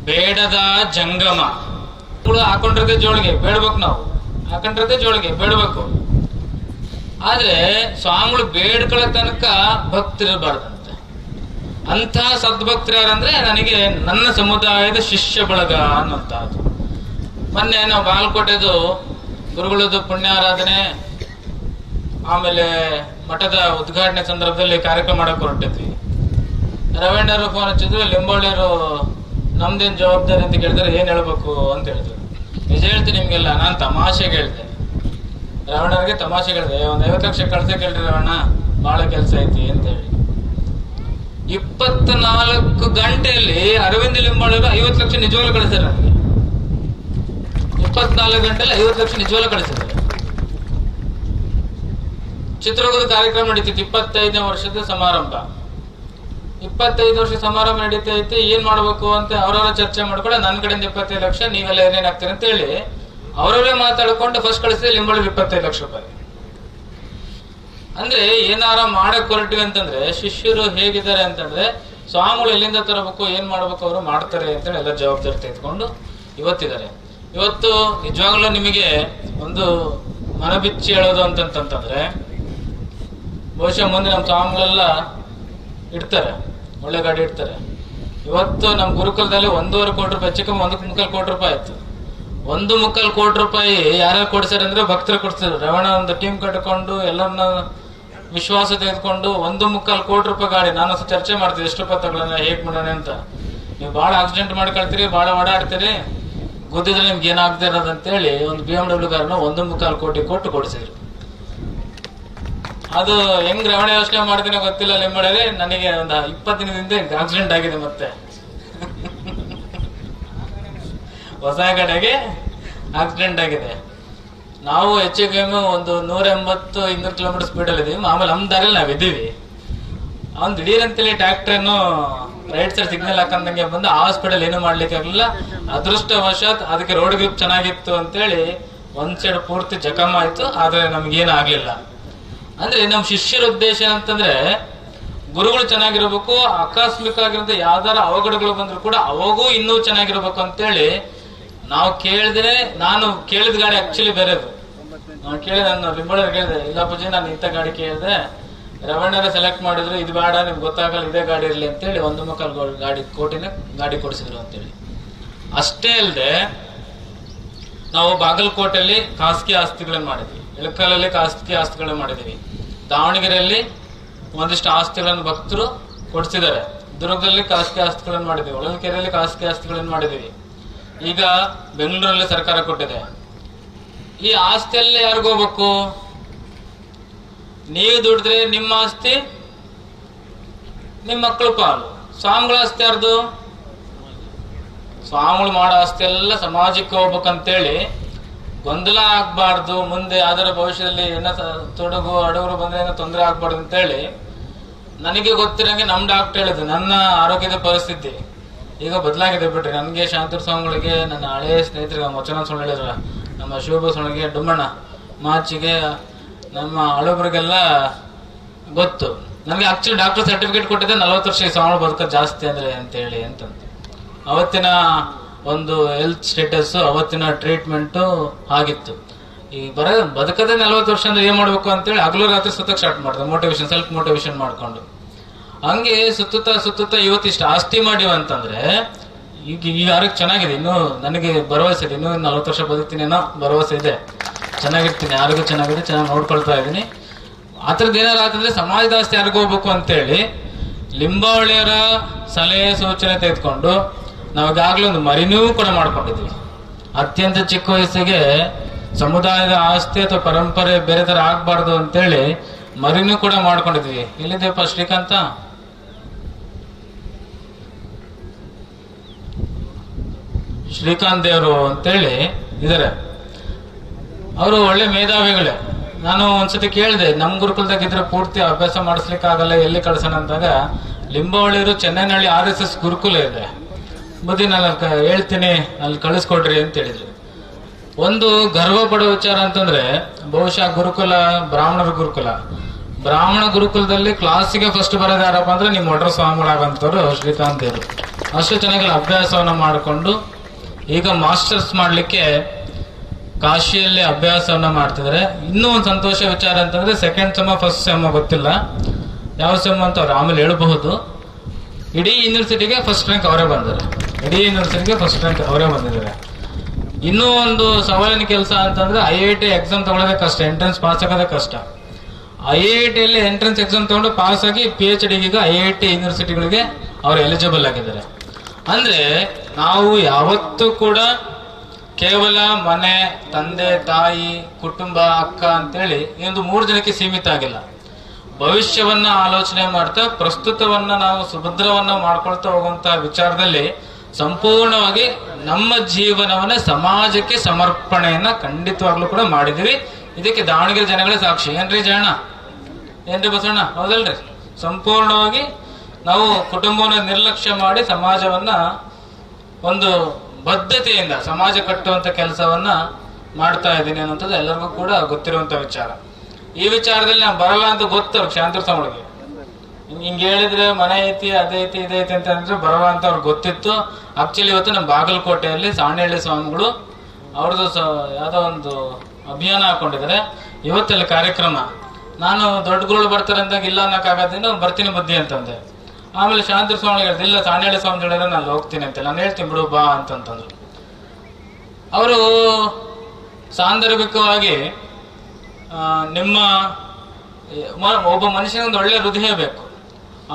S1: ಬೇಡದ ಜಂಗಮ. ಹಾಕೊಂಡಿರದೆ ಜೋಳಿಗೆ ಬೇಡ್ಬೇಕು, ನಾವು ಹಾಕೊಂಡಿರದೆ ಜೋಳಿಗೆ ಬೇಡ್ಬೇಕು. ಆದ್ರೆ ಸ್ವಾಮಿಗಳು ಬೇಡ್ಕೊಳ್ಳೋ ತನಕ ಭಕ್ತರಿರಬಾರ್ದಂತೆ. ಅಂಥ ಸದ್ಭಕ್ತರು ಯಾರಂದ್ರೆ ನನಗೆ ನನ್ನ ಸಮುದಾಯದ ಶಿಷ್ಯ ಬಳಗ ಅನ್ನೋಂಥದ್ದು. ಮೊನ್ನೆ ನಾವು ಬಾಗಲಕೋಟೆದು ಗುರುಗಳದ್ದು ಪುಣ್ಯಾರಾಧನೆ, ಆಮೇಲೆ ಮಠದ ಉದ್ಘಾಟನೆ ಸಂದರ್ಭದಲ್ಲಿ ಕಾರ್ಯಕ್ರಮ ಮಾಡಕ್ ಹೊರಟಿದ್ವಿ. ರವೀಣ್ಣರು ಫೋನ್ ಹಚ್ಚಿದ್ರು, ಲಿಂಬೋಳಿಯರು ನಮ್ದೇನ್ ಜವಾಬ್ದಾರಿ ಅಂತ ಕೇಳಿದ್ರೆ ಏನ್ ಹೇಳ್ಬೇಕು ಅಂತ ಹೇಳಿದ್ರು. ನಿಜ ಹೇಳ್ತೀನಿ ನಿಮ್ಗೆಲ್ಲ, ನಾನ್ ತಮಾಷೆಗೆ ಹೇಳ್ದೆ, ರವಣ್ಣರಿಗೆ ತಮಾಷೆಗೆ ಹೇಳಿದೆ, 50 ಲಕ್ಷ ಕಳ್ಸಕ್ಕೆ ಹೇಳ್ರಿ ರವಣ್ಣ, ಬಹಳ ಕೆಲಸ ಐತಿ ಅಂತ ಹೇಳಿ. 24 ಗಂಟೆಯಲ್ಲಿ ಅರವಿಂದ ಲಿಂಬೋಳಿಯರು 50 ಲಕ್ಷ ನಿಜವಾಗ್ಲೂ ಕಳಿಸಿದ್ರು ನನಗೆ. 24 ಗಂಟೆಯಲ್ಲಿ 50 ಲಕ್ಷ ನಿಜವಾಗ್ಲೂ ಕಳಿಸಿದ್ರು. ಚಿತ್ರದುರ್ಗದ ಕಾರ್ಯಕ್ರಮ ನಡೀತಿತ್ತು, 25ನೇ ವರ್ಷದ ಸಮಾರಂಭ. 25 ವರ್ಷ ಸಮಾರಂಭ ನಡೀತೈತಿ, ಏನ್ ಮಾಡ್ಬೇಕು ಅಂತ ಅವರವರ ಚರ್ಚೆ ಮಾಡ್ಕೊಂಡು ನನ್ನ ಕಡೆಯಿಂದ 25 ಲಕ್ಷ, ನೀವೆಲ್ಲ ಏನೇನ್ ಆಗ್ತೀರಿ ಅಂತ ಹೇಳಿ ಅವರವರೇ ಮಾತಾಡ್ಕೊಂಡು ಫಸ್ಟ್ ಕಳಿಸಿದ್ರೆ ಲಿಂಬೋಳಿ 25 ಲಕ್ಷ ರೂಪಾಯಿ. ಅಂದ್ರೆ ಏನಾರ ಮಾಡಕ್ ಹೊರಟಿವಿ ಅಂತಂದ್ರೆ ಶಿಷ್ಯರು ಹೇಗಿದ್ದಾರೆ ಅಂತಂದ್ರೆ, ಸ್ವಾಮಿಗಳು ಎಲ್ಲಿಂದ ತರಬೇಕು, ಏನ್ ಮಾಡ್ಬೇಕು ಅವರು ಮಾಡ್ತಾರೆ ಅಂತೇಳಿ ಎಲ್ಲ ಜವಾಬ್ದಾರಿ ತೆಗೆದುಕೊಂಡು ಇವತ್ತಿದ್ದಾರೆ. ಇವತ್ತು ನಿಜವಾಗ್ಲೂ ನಿಮಗೆ ಒಂದು ಮನಬಿಚ್ಚಿ ಹೇಳೋದು ಅಂತಂತಂದ್ರೆ, ಬಹುಶಃ ಮುಂದೆ ನಮ್ಮ ಸ್ವಾಮಿಗಳೆಲ್ಲ ಇಡ್ತಾರೆ, ಒಳ್ಳೆ ಗಾಡಿ ಇಡ್ತಾರೆ. ಇವತ್ತು ನಮ್ಮ ಗುರುಕುಲದಲ್ಲಿ 1.25 ಕೋಟಿ ರೂಪಾಯಿ, ಚಿಕ್ಕ 1.25 ಕೋಟಿ ರೂಪಾಯಿ ಆಯ್ತು. 1.25 ಕೋಟಿ ರೂಪಾಯಿ ಯಾರ್ಯಾರು ಕೊಡ್ಸಾರೆ ಅಂದ್ರೆ ಭಕ್ತರು ಕೊಡ್ಸಿದ್ರು. ರವಣ ಒಂದು ಟೀಮ್ ಕಟ್ಕೊಂಡು ಎಲ್ಲರನ್ನ ವಿಶ್ವಾಸ ತೆಗೆದುಕೊಂಡು 1.25 ಕೋಟಿ ರೂಪಾಯಿ ಗಾಡಿ. ನಾನು ಚರ್ಚೆ ಮಾಡ್ತೀವಿ, ಎಷ್ಟು ರೂಪಾಯಿ ತಗೊಳ್ಳೋಣ, ಹೇಗ್ ಮಾಡೋಣ ಅಂತ. ನೀವು ಬಹಳ ಆಕ್ಸಿಡೆಂಟ್ ಮಾಡ್ಕೊಳ್ತೀರಿ, ಬಹಳ ಓಡಾಡ್ತೀರಿ, ಗುದ್ದಿದ್ರೆ ನಿಮ್ಗೆ ಏನಾಗದೆ ಇರೋದಂತೇಳಿ ಒಂದು BMW ಕಾರನ್ನ 1.25 ಕೋಟಿ ಕೊಟ್ಟು ಕೊಡಿಸಿದ್ರು. ಅದು ಹೆಂಗ್ ರವಣೆ ಯೋಚನೆ ಮಾಡ್ತೀನೋ ಗೊತ್ತಿಲ್ಲ ಲಿಂಬೋಳಿಯರೇ, ನನಗೆ ಒಂದು 20 ದಿನದಿಂದ ಆಕ್ಸಿಡೆಂಟ್ ಆಗಿದೆ. ಮತ್ತೆ ಹೊಸ ಕಡೆಗೆ ಆಕ್ಸಿಡೆಂಟ್ ಆಗಿದೆ. ನಾವು ಹೆಚ್ಚಿಗೆ ಒಂದು 180-200 ಕಿಲೋಮೀಟರ್ ಸ್ಪೀಡಲ್ಲಿ ಇದೀವಿ. ಆಮೇಲೆ ನಮ್ಮ ದಾರಿಯಲ್ಲಿ ನಾವಿದ್ದೀವಿ. ಅವ್ನು ದಿಢೀರಂತೇಳಿ ಟ್ರ್ಯಾಕ್ಟರ್ನು ರೈಟ್ ಸೈಡ್ ಸಿಗ್ನಲ್ ಹಾಕಂದಂಗೆ ಬಂದು ಆ ಸ್ಪೀಡಲ್ಲಿ ಏನು ಮಾಡ್ಲಿಕ್ಕೆ ಆಗ್ಲಿಲ್ಲ. ಅದೃಷ್ಟವಶಾತ್ ಅದಕ್ಕೆ ರೋಡ್ ಗ್ರಿಪ್ ಚೆನ್ನಾಗಿತ್ತು ಅಂತೇಳಿ ಒಂದ್ ಸೈಡ್ ಪೂರ್ತಿ ಜಖಮ್ ಆಯ್ತು, ಆದ್ರೆ ನಮ್ಗೇನು ಆಗ್ಲಿಲ್ಲ. ಅಂದ್ರೆ ನಮ್ಮ ಶಿಷ್ಯರ ಉದ್ದೇಶ ಅಂತಂದ್ರೆ, ಗುರುಗಳು ಚೆನ್ನಾಗಿರ್ಬೇಕು, ಆಕಸ್ಮಿಕ ಆಗಿರೋದು ಯಾವ್ದಾರ ಅವಘಡಗಳು ಬಂದ್ರು ಕೂಡ ಅವಾಗೂ ಇನ್ನೂ ಚೆನ್ನಾಗಿರ್ಬೇಕು ಅಂತೇಳಿ ನಾವು ಕೇಳಿದ್ರೆ, ನಾನು ಕೇಳಿದ ಗಾಡಿ ಆಕ್ಚುಲಿ ಬೇರೆದು. ನಾನು ಕೇಳಿದೆ, ನಾನು ಲಿಂಬೋಳಿಯರ್ ಕೇಳಿದೆ, ಇಲ್ಲ ಪೂಜೆ ನಾನು ಇಂಥ ಗಾಡಿ ಕೇಳಿದೆ, ರವಣ್ಣರ ಸೆಲೆಕ್ಟ್ ಮಾಡಿದ್ರು, ಇದು ಬೇಡ ನಿಮ್ಗೆ ಗೊತ್ತಾಗಲ್ಲ, ಇದೇ ಗಾಡಿ ಇರಲಿ ಅಂತೇಳಿ 1.25 ಕೋಟಿನ ಗಾಡಿ ಕೊಡಿಸಿದ್ರು ಅಂತೇಳಿ. ಅಷ್ಟೇ ಅಲ್ಲದೆ ನಾವು ಬಾಗಲಕೋಟೆಯಲ್ಲಿ ಖಾಸಗಿ ಆಸ್ತಿಗಳನ್ನು ಮಾಡಿದ್ವಿ, ಇಳಕಲಲ್ಲಿ ಖಾಸಗಿ ಆಸ್ತಿಗಳನ್ನು ಮಾಡಿದೀವಿ, ದಾವಣಗೆರೆಯಲ್ಲಿ ಒಂದಿಷ್ಟು ಆಸ್ತಿಗಳನ್ನು ಭಕ್ತರು ಕೊಡಿಸಿದ್ದಾರೆ, ದುರ್ಗದಲ್ಲಿ ಖಾಸಗಿ ಆಸ್ತಿಗಳನ್ನು ಮಾಡಿದೀವಿ, ಹೊಳಲ್ಕೆರೆಯಲ್ಲಿ ಖಾಸಗಿ ಆಸ್ತಿಗಳನ್ನು ಮಾಡಿದೀವಿ. ಈಗ ಬೆಂಗಳೂರಲ್ಲಿ ಸರ್ಕಾರ ಕೊಟ್ಟಿದೆ. ಈ ಆಸ್ತಿಯಲ್ಲಿ ಯಾರಿಗೋಗ್ಬೇಕು? ನೀವು ದುಡಿದ್ರೆ ನಿಮ್ಮ ಆಸ್ತಿ, ನಿಮ್ಮ ಮಕ್ಕಳು ಪಾಲು. ಸ್ವಾಮಿಗಳ ಆಸ್ತಿ ಯಾರ್ದು? ಸ್ವಾಮಿಗಳು ಮಾಡೋ ಆಸ್ತಿ ಎಲ್ಲ ಸಮಾಜಕ್ಕೆ ಹೋಗ್ಬೇಕಂತೇಳಿ ಗೊಂದಲ ಆಗ್ಬಾರ್ದು, ಮುಂದೆ ಅದರ ಭವಿಷ್ಯದಲ್ಲಿ ಏನೋ ತೊಡಗು ಅಡಗುರು ಬಂದ್ರೆ ಏನೋ ತೊಂದರೆ ಆಗ್ಬಾರ್ದು ಅಂತೇಳಿ ನನಗೆ ಗೊತ್ತಿರಂಗೆ ನಮ್ಮ ಡಾಕ್ಟರ್ ಹೇಳಿದ್ರು, ನನ್ನ ಆರೋಗ್ಯದ ಪರಿಸ್ಥಿತಿ ಈಗ ಬದಲಾಗಿದೆ ಬಿಟ್ರಿ. ನನಗೆ ಶಾಂತೂರ್ ಸ್ವಾಮಿಗಳಿಗೆ, ನನ್ನ ಹಳೆಯ ಸ್ನೇಹಿತರಿಗೆ, ಮೊಚನ ಸ್ವಾಮಿ ಹೇಳಿದ್ರ, ನಮ್ಮ ಶಿವಭಸ್ವನಿಗೆ, ಡುಮ್ಮಣ್ಣ ಮಾಚಿಗೆ, ನಮ್ಮ ಹಳಬ್ರಿಗೆಲ್ಲ ಗೊತ್ತು. ನನಗೆ ಆಕ್ಚುಲಿ ಡಾಕ್ಟರ್ ಸರ್ಟಿಫಿಕೇಟ್ ಕೊಟ್ಟಿದ್ದೆ 40 ವರ್ಷ ಸ್ವಾಮಿಗಳು ಬದುಕೋದು ಜಾಸ್ತಿ ಅಂದ್ರೆ ಅಂತೇಳಿ ಅಂತಂದು. ಅವತ್ತಿನ ಒಂದು ಹೆಲ್ತ್ ಸ್ಟೇಟಸ್, ಅವತ್ತಿನ ಟ್ರೀಟ್ಮೆಂಟ್ ಆಗಿತ್ತು. ಈ ಬದುಕದೆ 40 ವರ್ಷ ಅಂದ್ರೆ ಏನ್ ಮಾಡ್ಬೇಕು ಅಂತೇಳಿ ಹಗಲು ರಾತ್ರಿ ಸುತ್ತಕ್ಕೆ ಸ್ಟಾರ್ಟ್ ಮಾಡ್ತಾರೆ, ಮೋಟಿವೇಶನ್, ಸೆಲ್ಫ್ ಮೋಟಿವೇಶನ್ ಮಾಡ್ಕೊಂಡು. ಹಂಗೆ ಸುತ್ತುತ್ತಾ ಇವತ್ತಿಷ್ಟು ಆಸ್ತಿ ಮಾಡಿವ ಅಂತಂದ್ರೆ ಈಗ ಆರೋಗ್ಯ ಚೆನ್ನಾಗಿದೆ, ಇನ್ನೂ ನನಗೆ ಭರವಸೆ ಇದೆ, ಇನ್ನೂ 40 ವರ್ಷ ಬದುಕ್ತೀನಿ ಅನ್ನೋ ಭರವಸೆ ಇದೆ, ಚೆನ್ನಾಗಿರ್ತೀನಿ, ಆರೋಗ್ಯ ಚೆನ್ನಾಗಿದೆ, ಚೆನ್ನಾಗಿ ನೋಡ್ಕೊಳ್ತಾ ಇದ್ದೀನಿ. ಆ ಥರದ್ದು ಏನಾರು ಆತಂದ್ರೆ ಸಮಾಜದ ಆಸ್ತಿ ಯಾರಿಗೂ ಹೋಗ್ಬೇಕು ಅಂತೇಳಿ ಲಿಂಬಾವಳಿಯರ ಸಲಹೆ ಸೂಚನೆ ತೆಗೆದುಕೊಂಡು ನಾವೀಗಾಗಲೇ ಒಂದು ಮರಿನೂ ಕೂಡ ಮಾಡ್ಕೊಂಡಿದ್ವಿ. ಅತ್ಯಂತ ಚಿಕ್ಕ ವಯಸ್ಸಿಗೆ ಸಮುದಾಯದ ಆಸ್ತಿ ಅಥವಾ ಪರಂಪರೆ ಬೇರೆ ತರ ಆಗ್ಬಾರ್ದು ಅಂತೇಳಿ ಮರಿನೂ ಕೂಡ ಮಾಡ್ಕೊಂಡಿದ್ವಿ. ಎಲ್ಲಿದೆಯಪ್ಪ ಶ್ರೀಕಾಂತ? ಶ್ರೀಕಾಂತ್ ದೇವರು ಅಂತೇಳಿ ಇದಾರೆ, ಅವರು ಒಳ್ಳೆ ಮೇಧಾವಿಗಳೇ. ನಾನು ಒಂದ್ಸತಿ ಕೇಳಿದೆ, ನಮ್ ಗುರುಕುಲದಾಗಿದ್ರೆ ಪೂರ್ತಿ ಅಭ್ಯಾಸ ಮಾಡಿಸ್ಲಿಕ್ಕೆ ಆಗಲ್ಲ, ಎಲ್ಲಿ ಕಳ್ಸೋಣ ಅಂದಾಗ ಲಿಂಬಾವಳಿಯರು ಚೆನ್ನೈನಹಳ್ಳಿ RSS ಗುರುಕುಲ ಇದೆ, ಬುದ್ಧಿ ನಾನು ಹೇಳ್ತೀನಿ ಅಲ್ಲಿ ಕಳಿಸ್ಕೊಡ್ರಿ ಅಂತ ಹೇಳಿದ್ರು. ಒಂದು ಗರ್ವ ಪಡೋ ವಿಚಾರ ಅಂತಂದ್ರೆ ಬಹುಶಃ ಗುರುಕುಲ ಬ್ರಾಹ್ಮಣ ಗುರುಕುಲದಲ್ಲಿ ಕ್ಲಾಸಿಗೆ ಫಸ್ಟ್ ಬರೋದು ಯಾರಪ್ಪ ಅಂದ್ರೆ ನಿಮ್ಮ ಒಡ್ರ ಸ್ವಾಮಿಗಳಾಗಂತವ್ರು ಶ್ರೀಕಾಂತ್ ದೇವರು. ಅಷ್ಟು ಚೆನ್ನಾಗಿ ಅಭ್ಯಾಸವನ್ನ ಮಾಡಿಕೊಂಡು ಈಗ ಮಾಸ್ಟರ್ಸ್ ಮಾಡ್ಲಿಕ್ಕೆ ಕಾಶಿಯಲ್ಲಿ ಅಭ್ಯಾಸವನ್ನ ಮಾಡ್ತಿದ್ದಾರೆ. ಇನ್ನೂ ಒಂದು ಸಂತೋಷ ವಿಚಾರ ಅಂತಂದ್ರೆ ಸೆಕೆಂಡ್ ಸೆಮ್ ಫಸ್ಟ್ ಸೆಮ್ ಗೊತ್ತಿಲ್ಲ ಯಾವ ಸೆಮ್ ಅಂತ ಅವ್ರು ಆಮೇಲೆ ಹೇಳ್ಬಹುದು. ಇಡೀ ಯೂನಿವರ್ಸಿಟಿಗೆ ಫಸ್ಟ್ ರ್ಯಾಂಕ್ ಅವರೇ ಬಂದಿದ್ದಾರೆ. ಇನ್ನೂ ಒಂದು ಸವಾಲಿನ ಕೆಲಸ ಅಂತಂದ್ರೆ IIT ಎಕ್ಸಾಮ್ ತಗೊಳ್ಳೋದೇ ಕಷ್ಟ, ಎಂಟ್ರೆನ್ಸ್ ಪಾಸ್ ಆಗೋದೇ ಕಷ್ಟ. IIT ಅಲ್ಲಿ ಎಂಟ್ರೆನ್ಸ್ ಎಕ್ಸಾಮ್ ತಗೊಂಡು ಪಾಸ್ ಆಗಿ PhD ಈಗ IIT ಯೂನಿವರ್ಸಿಟಿಗಳಿಗೆ ಅವರು ಎಲಿಜಿಬಲ್ ಆಗಿದ್ದಾರೆ. ಅಂದ್ರೆ ನಾವು ಯಾವತ್ತೂ ಕೂಡ ಕೇವಲ ಮನೆ, ತಂದೆ, ತಾಯಿ, ಕುಟುಂಬ, ಅಕ್ಕ ಅಂತೇಳಿ ಈ ಒಂದು 3 ಜನಕ್ಕೆ ಸೀಮಿತ ಆಗಿಲ್ಲ. ಭವಿಷ್ಯವನ್ನ ಆಲೋಚನೆ ಮಾಡ್ತಾ ಪ್ರಸ್ತುತವನ್ನ ನಾವು ಸುಭದ್ರವನ್ನ ಮಾಡ್ಕೊಳ್ತಾ ಹೋಗುವಂತಹ ವಿಚಾರದಲ್ಲಿ ಸಂಪೂರ್ಣವಾಗಿ ನಮ್ಮ ಜೀವನವನ್ನ ಸಮಾಜಕ್ಕೆ ಸಮರ್ಪಣೆಯನ್ನ ಖಂಡಿತವಾಗ್ಲೂ ಕೂಡ ಮಾಡಿದೀವಿ. ಇದಕ್ಕೆ ದಾವಣಗೆರೆ ಜನಗಳೇ ಸಾಕ್ಷಿ. ಏನ್ರಿ ಜಯಣ್ಣ, ಏನ್ರಿ ಬಸವಣ್ಣ, ಹೌದಲ್ರಿ? ಸಂಪೂರ್ಣವಾಗಿ ನಾವು ಕುಟುಂಬವನ್ನ ನಿರ್ಲಕ್ಷ್ಯ ಮಾಡಿ ಸಮಾಜವನ್ನ ಒಂದು ಬದ್ಧತೆಯಿಂದ ಸಮಾಜ ಕಟ್ಟುವಂತ ಕೆಲಸವನ್ನ ಮಾಡ್ತಾ ಇದ್ದೀನಿ ಅನ್ನೋಂಥದ್ದು ಎಲ್ಲರಿಗೂ ಕೂಡ ಗೊತ್ತಿರುವಂತ ವಿಚಾರ. ಈ ವಿಚಾರದಲ್ಲಿ ನಾನು ಬರಲ್ಲ ಅಂತ ಗೊತ್ತು ಶಾಂತರ ಸ್ವಾಮಿಗಳಿಗೆ. ಹಿಂಗ್ ಹೇಳಿದ್ರೆ ಮನೆ ಐತಿ, ಅದೈತಿ, ಇದೈತಿ ಅಂತ ಅಂದ್ರೆ ಬರಲ್ಲ ಅಂತ ಅವ್ರಿಗೆ ಗೊತ್ತಿತ್ತು. ಆಕ್ಚುಲಿ ಇವತ್ತು ನಮ್ಮ ಬಾಗಲಕೋಟೆಯಲ್ಲಿ ಸಾಣೇಹಳ್ಳಿ ಸ್ವಾಮಿಗಳು ಅವ್ರದ್ದು ಯಾವ್ದೋ ಒಂದು ಅಭಿಯಾನ ಹಾಕೊಂಡಿದ್ದಾರೆ. ಇವತ್ತಲ್ಲಿ ಕಾರ್ಯಕ್ರಮ. ನಾನು ದೊಡ್ಡ ಗುರುಗಳು ಬರ್ತಾರೆ ಅಂದಾಗ ಇಲ್ಲ ಅನ್ನಕ್ಕಾಗದೇನು, ಬರ್ತೀನಿ ಬುದ್ಧಿ ಅಂತಂದೆ. ಆಮೇಲೆ ಶಾಂತರ ಸ್ವಾಮಿಗಳು ಹೇಳಿದ್ರು, ಇಲ್ಲ ಸಾಣೇಹಳ್ಳಿ ಸ್ವಾಮಿ ಹೇಳಿದ್ರೆ ನಾನು ಹೋಗ್ತೀನಿ ಅಂತ. ನಾನು ಹೇಳ್ತೀನಿ ಬಿಡು ಬಾ ಅಂತಂತಂದ್ರು. ಅವರು ಸಾಂದರ್ಭಿಕವಾಗಿ ನಿಮ್ಮ ಒಬ್ಬ ಮನುಷ್ಯನೊಂದು ಒಳ್ಳೆ ಹೃದಯ ಬೇಕು,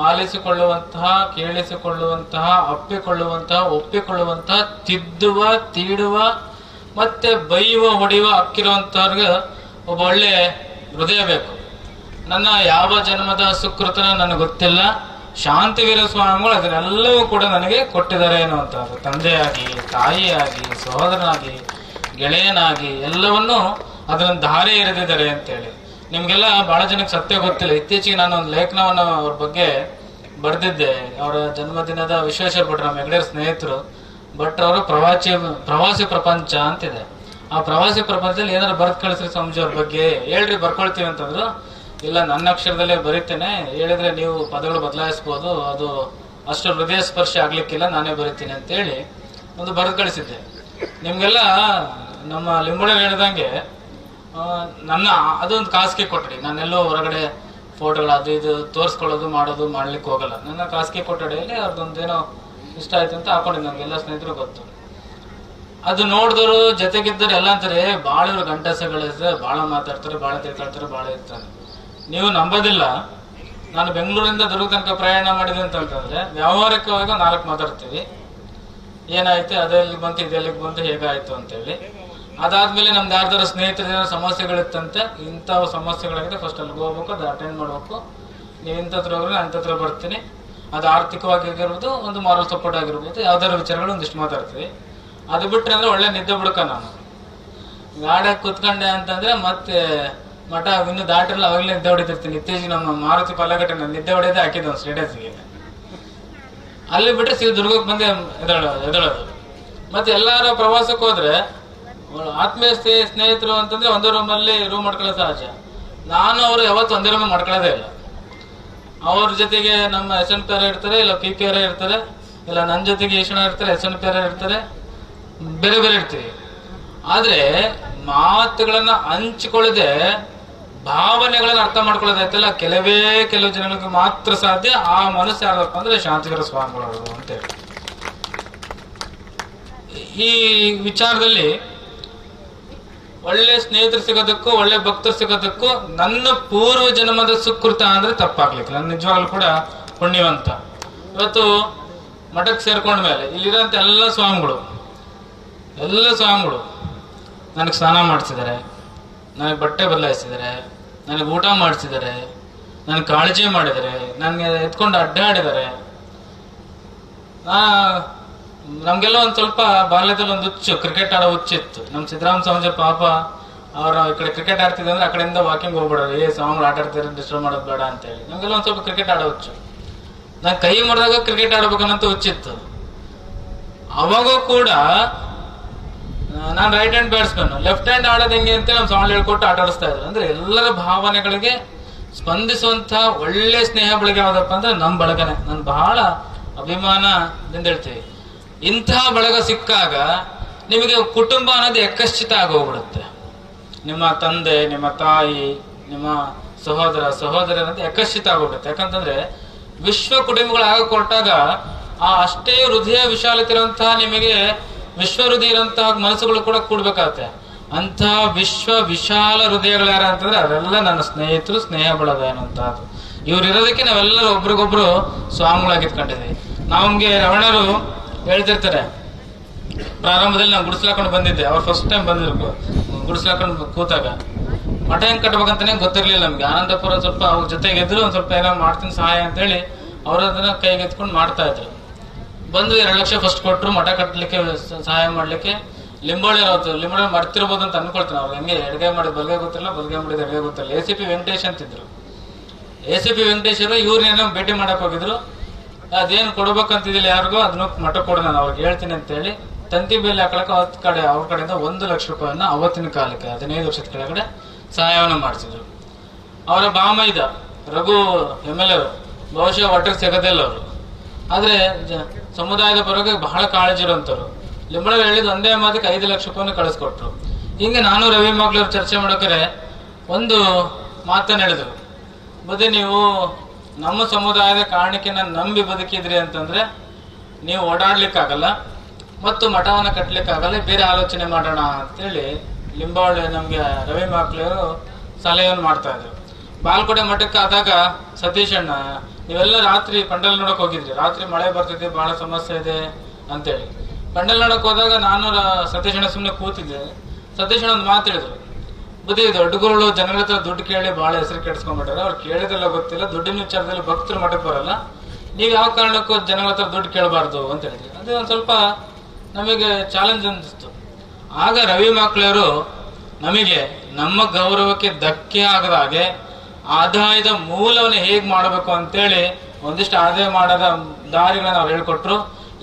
S1: ಆಲಿಸಿಕೊಳ್ಳುವಂತಹ, ಕೇಳಿಸಿಕೊಳ್ಳುವಂತಹ, ಅಪ್ಪಿಕೊಳ್ಳುವಂತಹ, ಒಪ್ಪಿಕೊಳ್ಳುವಂತಹ, ತಿದ್ದುವ, ತೀಡುವ ಮತ್ತೆ ಬೈಯುವ, ಹೊಡೆಯುವ ಹಕ್ಕಿರುವಂತವ್ರಿಗೆ ಒಬ್ಬ ಒಳ್ಳೆ ಹೃದಯ ಬೇಕು. ನನ್ನ ಯಾವ ಜನ್ಮದ ಸುಕೃತನ ನನಗೆ ಗೊತ್ತಿಲ್ಲ, ಶಾಂತವೀರ ಸ್ವಾಮಿಗಳು ಅದನ್ನೆಲ್ಲವೂ ಕೂಡ ನನಗೆ ಕೊಟ್ಟಿದ್ದಾರೆ ಅನ್ನುವಂಥದ್ದು. ತಂದೆಯಾಗಿ, ತಾಯಿಯಾಗಿ, ಸಹೋದರನಾಗಿ, ಗೆಳೆಯನಾಗಿ ಎಲ್ಲವನ್ನೂ ಅದನ್ನ ಧಾರೆ ಎರೆದಿದ್ದಾರೆ ಅಂತೇಳಿ. ನಿಮ್ಗೆಲ್ಲ ಬಹಳ ಜನಕ್ಕೆ ಸತ್ಯ ಗೊತ್ತಿಲ್ಲ. ಇತ್ತೀಚೆಗೆ ನಾನು ಒಂದು ಲೇಖನವನ್ನು ಅವ್ರ ಬಗ್ಗೆ ಬರೆದಿದ್ದೆ. ಅವರ ಜನ್ಮದಿನದ ವಿಶ್ವೇಶ್ವರ ಭಟ್ರು, ನಮ್ಮ ಹೆಗ್ಡೆಯರ ಸ್ನೇಹಿತರು. ಭಟ್ರು ಅವರು ಪ್ರವಾಸಿ ಪ್ರಪಂಚ ಅಂತಿದೆ. ಆ ಪ್ರವಾಸಿ ಪ್ರಪಂಚದಲ್ಲಿ ಏನಾದ್ರು ಬರ್ದ್ ಕಳಿಸ್ರಿ ಸ್ವಾಮೀಜಿ ಅವ್ರ ಬಗ್ಗೆ, ಹೇಳ್ರಿ ಬರ್ಕೊಳ್ತೀವಿ ಅಂತಂದ್ರು. ಇಲ್ಲ, ನನ್ನ ಅಕ್ಷರದಲ್ಲೇ ಬರೀತೇನೆ, ಹೇಳಿದ್ರೆ ನೀವು ಪದಗಳು ಬದಲಾಯಿಸ್ಬೋದು, ಅದು ಅಷ್ಟು ಹೃದಯ ಸ್ಪರ್ಶ ಆಗ್ಲಿಕ್ಕಿಲ್ಲ, ನಾನೇ ಬರೀತೀನಿ ಅಂತೇಳಿ ಒಂದು ಬರೆದು ಕಳಿಸಿದ್ದೆ. ನಿಮ್ಗೆಲ್ಲ ನಮ್ಮ ಲಿಂಬಳ ಹೇಳಿದಂಗೆ ನನ್ನ ಅದೊಂದು ಖಾಸಗಿ ಕೊಠಡಿ. ನಾನೆಲ್ಲೋ ಹೊರಗಡೆ ಫೋಟೋಗಳು ಅದು ಇದು ತೋರಿಸ್ಕೊಳ್ಳೋದು ಮಾಡೋದು ಮಾಡ್ಲಿಕ್ಕೆ ಹೋಗಲ್ಲ. ನನ್ನ ಖಾಸಗಿ ಕೊಠಡಿಯಲ್ಲಿ ಅವ್ರದ್ದೊಂದೇನೋ ಇಷ್ಟ ಆಯ್ತು ಅಂತ ಹಾಕೊಂಡಿದ್ದು. ನಮ್ಗೆಲ್ಲ ಸ್ನೇಹಿತರು ಗೊತ್ತು. ಅದು ನೋಡಿದವರು ಜೊತೆಗಿದ್ದರು ಎಲ್ಲ ಅಂತಾರೆ, ಭಾಳ ಇವರು ಗಂಟಸಗಳಿದ್ರೆ ಭಾಳ ಮಾತಾಡ್ತಾರೆ, ಭಾಳ ತಿಳ್ಕೊಳ್ತಾರೆ, ಭಾಳ ಇರ್ತಾರೆ. ನೀವು ನಂಬೋದಿಲ್ಲ, ನಾನು ಬೆಂಗಳೂರಿಂದ ದುರ್ಗ ತನಕ ಪ್ರಯಾಣ ಮಾಡಿದೆ ಅಂತಂದ್ರೆ ವ್ಯಾವಹಾರಿಕವಾಗಿ 4 ಮಾತಾಡ್ತೀವಿ. ಏನಾಯ್ತು, ಅದೆಲ್ಲಿಗೆ ಬಂತು, ಇದೆಲ್ಲಿಗೆ ಬಂತು, ಹೇಗಾಯ್ತು ಅಂತೇಳಿ. ಅದಾದ್ಮೇಲೆ ನಮ್ದು ಯಾರ್ದಾರ ಸ್ನೇಹಿತರ ಸಮಸ್ಯೆಗಳಿತ್ತಂತೆ, ಇಂಥವು ಸಮಸ್ಯೆಗಳಾಗಿದೆ, ಫಸ್ಟ್ ಅಲ್ಲಿಗೆ ಹೋಗ್ಬೇಕು, ಅದು ಅಟೆಂಡ್ ಮಾಡ್ಬೇಕು, ನೀವು ಇಂಥತ್ರ ಹೋಗ್ರಿ, ನಾನು ಇಂಥತ್ರ ಬರ್ತೀನಿ. ಅದು ಆರ್ಥಿಕವಾಗಿ ಆಗಿರ್ಬೋದು, ಒಂದು ಮಾರಲ್ ಸಪೋರ್ಟ್ ಆಗಿರ್ಬೋದು, ಯಾವ್ದಾರ ವಿಚಾರಗಳು ಒಂದಿಷ್ಟು ಮಾತಾಡ್ತೀವಿ. ಅದು ಬಿಟ್ರೆ ಅಂದ್ರೆ ಒಳ್ಳೆ ನಿದ್ದೆ ಬಿಡ್ಕ. ನಾನು ಗಾಡಿಯಾಗ ಕುತ್ಕೊಂಡೆ ಅಂತಂದ್ರೆ ಮತ್ತೆ ಮಠ ಇನ್ನು ದಾಟಿರಲ್ಲ, ಅವಾಗಲೇ ನಿದ್ದೆ ಹೊಡಿತಿರ್ತೀನಿ. ಇತ್ತೀಚೆಗೆ ನಮ್ಮ ಮಾರುತಿ ಪಲ್ಲಗಟ್ಟೆ ನಾನು ನಿದ್ದೆ ಹೊಡೆಯೋದೇ ಹಾಕಿದ್ದೆ ಒಂದು ಸ್ಟೇಟಸ್ಗೆ. ಅಲ್ಲಿ ಬಿಟ್ಟರೆ ಸೀದಾ ದುರ್ಗಕ್ಕೆ ಬಂದು ಎದಳೋದು. ಮತ್ತೆ ಎಲ್ಲಾರು ಪ್ರವಾಸಕ್ಕೆ ಹೋದ್ರೆ ಆತ್ಮೀಯ ಸ್ನೇಹಿತರು ಅಂತಂದ್ರೆ ಒಂದೇ ರೂಮಲ್ಲಿ ರೂಮ್ ಮಾಡ್ಕೊಳ್ಳೋ ಸಹಜ. ನಾನು ಅವರು ಯಾವತ್ತು ಒಂದೇ ರೂಮ್ ಮಾಡ್ಕೊಳ್ಳೋದೇ ಇಲ್ಲ. ಅವ್ರ ಜೊತೆಗೆ ನಮ್ಮ SNP ಇರ್ತಾರೆ, ಇಲ್ಲ PPR ಇರ್ತಾರೆ, ಇಲ್ಲ ನನ್ನ ಜೊತೆಗೆ ಈಶಣ ಇರ್ತಾರೆ, SNP ಇರ್ತಾರೆ, ಬೇರೆ ಬೇರೆ ಇರ್ತೀವಿ. ಆದ್ರೆ ಮಾತುಗಳನ್ನ ಹಂಚಿಕೊಳ್ಳದೆ ಭಾವನೆಗಳನ್ನ ಅರ್ಥ ಮಾಡ್ಕೊಳ್ಳೋದೈತಲ್ಲ, ಕೆಲವು ಜನಗಳಿಗೆ ಮಾತ್ರ ಸಾಧ್ಯ. ಆ ಮನಸ್ಸು ಯಾರಪ್ಪ ಅಂದ್ರೆ ಶಾಂತಿಗರ ಸ್ವಾಮಿಗಳು ಅಂತೇಳಿ. ಈ ವಿಚಾರದಲ್ಲಿ ಒಳ್ಳೆ ಸ್ನೇಹಿತರು ಸಿಗೋದಕ್ಕೂ ಒಳ್ಳೆ ಭಕ್ತರು ಸಿಗೋದಕ್ಕೂ ನನ್ನ ಪೂರ್ವ ಜನ್ಮದ ಸುಕೃತ ಅಂದ್ರೆ ತಪ್ಪಾಗ್ಲಿಕ್ಕೆ. ನಾನು ನಿಜವಾಗ್ಲೂ ಕೂಡ ಪುಣ್ಯವಂತ. ಇವತ್ತು ಮಠಕ್ಕೆ ಸೇರ್ಕೊಂಡ್ಮೇಲೆ ಇಲ್ಲಿರೋಂಥ ಎಲ್ಲ ಸ್ವಾಮಿಗಳು ನನಗೆ ಸ್ನಾನ ಮಾಡಿಸಿದ್ದಾರೆ, ನನಗೆ ಬಟ್ಟೆ ಬದಲಾಯಿಸಿದ್ದಾರೆ, ನನಗೆ ಊಟ ಮಾಡಿಸಿದ್ದಾರೆ, ನನಗೆ ಕಾಳಜಿ ಮಾಡಿದ್ದಾರೆ, ನನಗೆ ಎತ್ಕೊಂಡು ಅಡ್ಡಾಡಿದ್ದಾರೆ. ನಮ್ಗೆಲ್ಲ ಒಂದ್ ಸ್ವಲ್ಪ ಬಾಲ್ಯದಲ್ಲಿ ಒಂದು ಹುಚ್ಚು, ಕ್ರಿಕೆಟ್ ಆಡೋ ಹುಚ್ಚಿತ್ತು. ನಮ್ ಸಿದ್ದರಾಮ ಸ್ವಾಮೀಜಿ ಪಾಪ ಅವ್ರ ಈ ಕಡೆ ಕ್ರಿಕೆಟ್ ಆಡ್ತಿದ್ದೆ ಅಂದ್ರೆ ಆ ಕಡೆಯಿಂದ ವಾಕಿಂಗ್ ಹೋಗ್ಬಿಡೋರು, ಸ್ವಾಮಿಗಳು ಆಟ ಆಡ್ತಾರೆ ಡಿಸ್ಟರ್ಬ್ ಮಾಡೋದು ಬೇಡ ಅಂತ ಹೇಳಿ. ನಮ್ಗೆಲ್ಲ ಒಂದ್ ಸ್ವಲ್ಪ ಕ್ರಿಕೆಟ್ ಆಡೋ ಹುಚ್ಚು. ನಾನು ಕೈ ಮುರಿದಾಗ ಕ್ರಿಕೆಟ್ ಆಡ್ಬೇಕನ್ನಂತ ಹುಚ್ಚಿತ್ತು. ಅವಾಗೂ ಕೂಡ ನಾನು right hand batsman, left hand ಆಡೋದು ಹೆಂಗೆ ಅಂತ ನಮ್ಮ ಸ್ವಾಮಿ ಹೇಳ್ಕೊಟ್ಟು ಆಟ ಆಡಿಸ್ತಾ ಇದ್ರು. ಅಂದ್ರೆ ಎಲ್ಲರ ಭಾವನೆಗಳಿಗೆ ಸ್ಪಂದಿಸುವಂತ ಒಳ್ಳೆ ಸ್ನೇಹ ಬಳಗ ಯಾವ್ದಪ್ಪ ಅಂದ್ರೆ ನಮ್ ಬಳಗನೆ. ನಾನು ಬಹಳ ಅಭಿಮಾನದಿಂದ ಹೇಳ್ತೀವಿ. ಇಂಥ ಬಳಗ ಸಿಕ್ಕಾಗ ನಿಮಗೆ ಕುಟುಂಬ ಅನ್ನೋದು ಯಕಶ್ಚಿತ ಆಗೋಗ್ಬಿಡುತ್ತೆ. ನಿಮ್ಮ ತಂದೆ, ನಿಮ್ಮ ತಾಯಿ, ನಿಮ್ಮ ಸಹೋದರಿ ಅನ್ನೋದು ಯಕಶ್ಚಿತ ಆಗೋಗ್ಬಿಡುತ್ತೆ. ಯಾಕಂತಂದ್ರೆ ವಿಶ್ವ ಕುಟುಂಬಗಳಾಗ ಕೊಟ್ಟಾಗ ಅಷ್ಟೇ ಹೃದಯ ವಿಶಾಲತೆ ಇರುವಂತಹ, ನಿಮಗೆ ವಿಶ್ವ ಹೃದಯ ಇರುವಂತಹ ಮನಸ್ಸುಗಳು ಕೂಡ ಕೂಡ್ಬೇಕಾಗತ್ತೆ. ಅಂತಹ ವಿಶ್ವ ವಿಶಾಲ ಹೃದಯಗಳು ಯಾರ ಅಂತಂದ್ರೆ ಅವರೆಲ್ಲ ನನ್ನ ಸ್ನೇಹಿತರು, ಸ್ನೇಹ ಬಳಗ ಅನ್ನುವಂತಹದ್ದು. ಇವ್ರು ಇರೋದಕ್ಕೆ ನಾವೆಲ್ಲರೂ ಒಬ್ರಿಗೊಬ್ರು ಸ್ವಾಮಿಗಳಾಗಿತ್ಕೊಂಡಿದ್ವಿ. ನಮ್ಗೆ ರಮಣರು ಹೇಳ್ತಿರ್ತಾರೆ, ಪ್ರಾರಂಭದಲ್ಲಿ ನಾವು ಗುಡಿಸ್ಲಾಕೊಂಡು ಬಂದಿದ್ದೆ. ಅವ್ರು ಫಸ್ಟ್ ಟೈಮ್ ಬಂದಿದ್ರು ಗುಡಿಸ್ಲಾಕೊಂಡು ಕೂತಾಗ. ಮಠ ಹೆಂಗ್ ಕಟ್ಬೇಕಂತಾನೆ ಗೊತ್ತಿರ್ಲಿಲ್ಲ ನಮ್ಗೆ. ಆನಂದಪುರ ಸ್ವಲ್ಪ ಅವ್ರ ಜೊತೆಗಿದ್ರು, ಒಂದ್ ಸ್ವಲ್ಪ ಏನೋ ಮಾಡ್ತೀನಿ ಸಹಾಯ ಅಂತ ಹೇಳಿ ಅವ್ರ ಅದನ್ನ ಕೈಗೆ ಎತ್ಕೊಂಡು ಮಾಡ್ತಾ ಇದ್ರು. ಬಂದು 2 ಲಕ್ಷ ಫಸ್ಟ್ ಕೊಟ್ರು ಮಠ ಕಟ್ಟಲಿಕ್ಕೆ, ಸಹಾಯ ಮಾಡ್ಲಿಕ್ಕೆ. ಲಿಂಬೋಳಿ ಮರ್ತಿರ್ಬೋದು ಅಂತ ಅನ್ಕೊಳ್ತೀನಿ. ಅವ್ರಿಗೆ ಹೆಂಗೆ ಎಡಗೈ ಮಾಡಿದ್ ಬಲ್ಗೈ ಗೊತ್ತಿಲ್ಲ, ಬಲ್ಗೈ ಮಾಡಿದ್ ಎಡಗೈ ಗೊತ್ತಿಲ್ಲ. ACP ವೆಂಕಟೇಶ್ ಅಂತಿದ್ರು. ACP ವೆಂಕಟೇಶ್ವರು ಇವ್ರನ್ನೇನೋ ಭೇಟಿ ಮಾಡಕ್ ಹೋಗಿದ್ರು. ಅದೇನು ಕೊಡ್ಬೇಕಂತಿದಿಲ್ಲ ಯಾರಿಗೂ, ಅದನ್ನ ಮಠ ಕೊಡು, ನಾನು ಅವ್ರಿಗೆ ಹೇಳ್ತೀನಿ ಅಂತ ಹೇಳಿ ತಂತಿ ಬೇಲಿ ಹಾಕೊಳಕ್ಕೆ ಅವ್ರ ಕಡೆಯಿಂದ 1 ಲಕ್ಷ ರೂಪಾಯಿಯನ್ನ ಅವತ್ತಿನ ಕಾಲಕ್ಕೆ 15 ವರ್ಷದ ಕೆಳಗಡೆ ಸಹಾಯವನ್ನು ಮಾಡಿಸಿದ್ರು. ಅವರ ಬಾಮೈದ ರಘು MLA ಬಹುಶಃ ಒಟ್ಟಿಗೆ ಸಿಗದಿಲ್ಲ ಅವರು. ಆದ್ರೆ ಸಮುದಾಯದ ಪರವಾಗಿ ಬಹಳ ಕಾಳಜಿ ಇರುವಂತವ್ರು. ಲಿಂಬಳ ಹೇಳಿದ್ ಒಂದೇ ಮಾದಕ್ಕೆ 5 ಲಕ್ಷ ರೂಪಾಯಿನ ಕಳಿಸ್ಕೊಟ್ರು. ಹಿಂಗೆ ನಾನು ರವಿ ಮಗ್ಳವ್ರು ಚರ್ಚೆ ಮಾಡೋಕೆ ಒಂದು ಮಾತನ್ನ ಹೇಳಿದ್ರು. ಬುದ್ಧಿ, ನೀವು ನಮ್ಮ ಸಮುದಾಯದ ಕಾರಣಕ್ಕೆ ನಂಬಿ ಬದುಕಿದ್ರಿ ಅಂತಂದ್ರೆ ನೀವು ಓಡಾಡ್ಲಿಕ್ಕಾಗಲ್ಲ ಮತ್ತು ಮಠವನ್ನ ಕಟ್ಲಿಕ್ಕಾಗಲ್ಲ, ಬೇರೆ ಆಲೋಚನೆ ಮಾಡೋಣ ಅಂತೇಳಿ ಲಿಂಬಾವಳಿ ನಮ್ಗೆ ರವಿ ಮಕ್ಳವರು ಸಲಹೆಯನ್ನು ಮಾಡ್ತಾ ಇದ್ರು. ಬಾಲ್ಕೋಟೆ ಮಠಕ್ಕೆ ಆದಾಗ ಸತೀಶ್ ಅಣ್ಣ, ನೀವೆಲ್ಲ ರಾತ್ರಿ ಪಂಡಲ್ ನೋಡಕ್ ಹೋಗಿದ್ರಿ, ರಾತ್ರಿ ಮಳೆ ಬರ್ತಿದೆ, ಬಹಳ ಸಮಸ್ಯೆ ಇದೆ ಅಂತೇಳಿ. ಪಂಡಲ್ ನೋಡಕ್ ಹೋದಾಗ ನಾನು ಸತೀಶ್ ಅಣ್ಣ ಸುಮ್ಮನೆ ಕೂತಿದ್ದೆ. ಸತೀಶ್ ಅಣ್ಣ ಒಂದು ಮಾತು ಹೇಳಿದ್ರು, ಬುದ್ಧಿ ದೊಡ್ಡಗಳು ಜನಗಳ ಹತ್ರ ದುಡ್ಡು ಕೇಳಿ ಬಹಳ ಹೆಸರು ಕೆಡಿಸ್ಕೊಂಡ್ಬಿಟ್ಟಾರೆ. ಅವ್ರು ಕೇಳಿದೆಲ್ಲ ಗೊತ್ತಿಲ್ಲ, ದುಡ್ಡಿನ ವಿಚಾರದಲ್ಲಿ ಭಕ್ತರು ಮಠಕ್ಕೆ ಬರಲ್ಲ, ನೀವ್ ಯಾವ ಕಾರಣಕ್ಕೂ ಜನಗಳ ಹತ್ರ ದುಡ್ಡು ಕೇಳಬಾರ್ದು ಅಂತ ಹೇಳಿದ್ರಿ. ಅದು ಒಂದ್ ಸ್ವಲ್ಪ ನಮಗೆ ಚಾಲೆಂಜ್ ಅನಿಸ್ತು. ಆಗ ರವಿ ಮಕ್ಳವರು ನಮಗೆ ನಮ್ಮ ಗೌರವಕ್ಕೆ ಧಕ್ಕೆ ಆಗದ ಹಾಗೆ ಆದಾಯದ ಮೂಲವನ್ನು ಹೇಗ್ ಮಾಡಬೇಕು ಅಂತೇಳಿ ಒಂದಿಷ್ಟು ಆದಾಯ ಮಾಡೋದ ದಾರಿಗಳನ್ನ ಅವ್ರು ಹೇಳ್ಕೊಟ್ರು.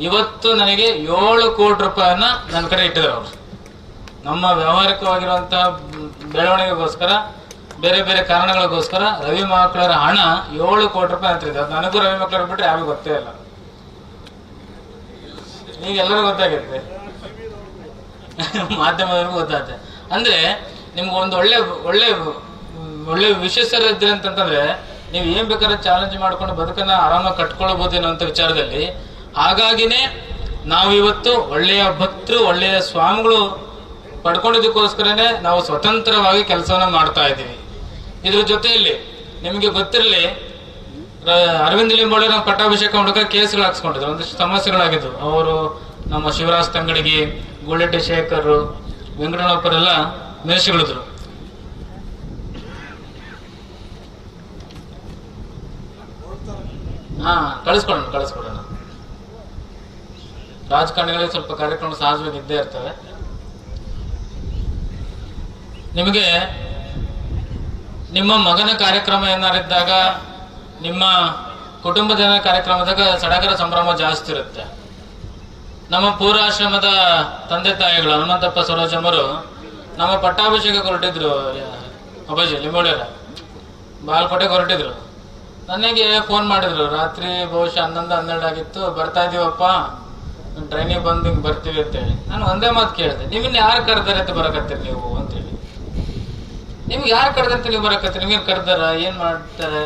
S1: ಇವತ್ತು ನನಗೆ 7 ಕೋಟಿ ರೂಪಾಯಿಯನ್ನ ನನ್ನ ಕಡೆ ಇಟ್ಟಿದ್ದಾರೆ ಅವರು. ನಮ್ಮ ವ್ಯಾವಹಾರಿಕವಾಗಿರುವಂತಹ ಬೆಳವಣಿಗೆಗೋಸ್ಕರ, ಬೇರೆ ಬೇರೆ ಕಾರಣಗಳಿಗೋಸ್ಕರ ರವಿ ಮಕ್ಳವರ ಹಣ 7 ಕೋಟಿ ರೂಪಾಯಿ ಅಂತಿದೆ. ಅದು ನನಗೂ ರವಿ ಮಕ್ಳವ್ರ ಬಿಟ್ರೆ ಯಾರಿಗೂ ಗೊತ್ತೇ ಇಲ್ಲ. ಈಗ ಎಲ್ಲರಿಗೂ ಗೊತ್ತಾಗುತ್ತೆ, ಮಾಧ್ಯಮದವರಿಗೂ ಗೊತ್ತಾಗುತ್ತೆ. ಅಂದ್ರೆ ನಿಮ್ಗೆ ಒಂದು ಒಳ್ಳೆ ವಿಶೇಷರ ಇದ್ರಿ ಅಂತಂದ್ರೆ ನೀವು ಏನ್ ಬೇಕಾದ್ರೆ ಚಾಲೆಂಜ್ ಮಾಡ್ಕೊಂಡು ಬದುಕನ್ನ ಆರಾಮಾಗಿ ಕಟ್ಕೊಳ್ಬಹುದು ಅನ್ನೋಂಥ ವಿಚಾರದಲ್ಲಿ. ಹಾಗಾಗಿನೇ ನಾವು ಇವತ್ತು ಒಳ್ಳೆಯ ಭಕ್ತರು, ಒಳ್ಳೆಯ ಸ್ವಾಮಿಗಳು ಪಡ್ಕೊಂಡಿದ್ದಕ್ಕೋಸ್ಕರನೇ ನಾವು ಸ್ವತಂತ್ರವಾಗಿ ಕೆಲಸವನ್ನ ಮಾಡ್ತಾ ಇದ್ದೀವಿ. ಇದ್ರ ಜೊತೆಯಲ್ಲಿ ನಿಮ್ಗೆ ಗೊತ್ತಿರಲಿ, ಅರವಿಂದ್ ಲಿಂಬೋಳಿ ನಾವು ಪಟ್ಟಾಭಿಷೇಕ ಮಾಡೋಕೆ ಕೇಸ್ಗಳು ಹಾಕ್ಸ್ಕೊಂಡಿದ್ರು. ಒಂದಿಷ್ಟು ಸಮಸ್ಯೆಗಳಾಗಿದ್ವು. ಅವರು ನಮ್ಮ ಶಿವರಾಜ್ ತಂಗಡಿಗಿ, ಗುಳ್ಳೆಟ್ಟಿ ಶೇಖರ್, ವೆಂಕಟನಪ್ಪರೆಲ್ಲ ಮಿನಿಸ್ಟ್ರಿಗಳಿದ್ರು. ಕಳಿಸ್ಕೊಡೋಣ. ರಾಜಕಾರಣಿಗಳಿಗೆ ಸ್ವಲ್ಪ ಕಾರ್ಯಕ್ರಮ ಸಹಜವಾಗಿ ಇದ್ದೇ ಇರ್ತವೆ. ನಿಮಗೆ ನಿಮ್ಮ ಮಗನ ಕಾರ್ಯಕ್ರಮ ಏನಾರಿದ್ದಾಗ, ನಿಮ್ಮ ಕುಟುಂಬದ ಕಾರ್ಯಕ್ರಮದಾಗ ಸಡಗರ ಸಂಭ್ರಮ ಜಾಸ್ತಿ ಇರುತ್ತೆ. ನಮ್ಮ ಪೂರ್ವಾಶ್ರಮದ ತಂದೆ ತಾಯಿಗಳು ಹನುಮಂತಪ್ಪ ಸರೋಜಮ್ಮರು ನಮ್ಮ ಪಟ್ಟಾಭಿಷೇಕಕ್ಕೆ ಹೊರಟಿದ್ರು. ಅಪ್ಪಾಜಿ ಲಿಂಬೋಳಿಯರ ಬಾಲ್ಕೋಟೆಗೆ ಹೊರಟಿದ್ರು. ನನಗೆ ಫೋನ್ ಮಾಡಿದ್ರು ರಾತ್ರಿ, ಬಹುಶಃ 11-12 ಆಗಿತ್ತು. ಬರ್ತಾ ಇದೀವಪ್ಪ, ಟ್ರೈನಿಗೆ ಬಂದು ಹಿಂಗೆ ಬರ್ತೀವಿ ಅಂತೇಳಿ. ನಾನು ಒಂದೇ ಮಾತು ಕೇಳಿದೆ, ನೀವಿನ್ನ ಯಾರು ಕರೆದಾರೆ ಅಂತ ಬರಕತ್ತೀರಿ ನೀವು ಅಂತೇಳಿ. ನಿಮ್ಗೆ ಯಾರು ಕರೆದಂತ ನೀವು ಬರಕತ್ತೀರಿ? ನಿಮ್ಗೇನು ಕರೆದಾರ? ಏನ್ ಮಾಡ್ತಾರೆ?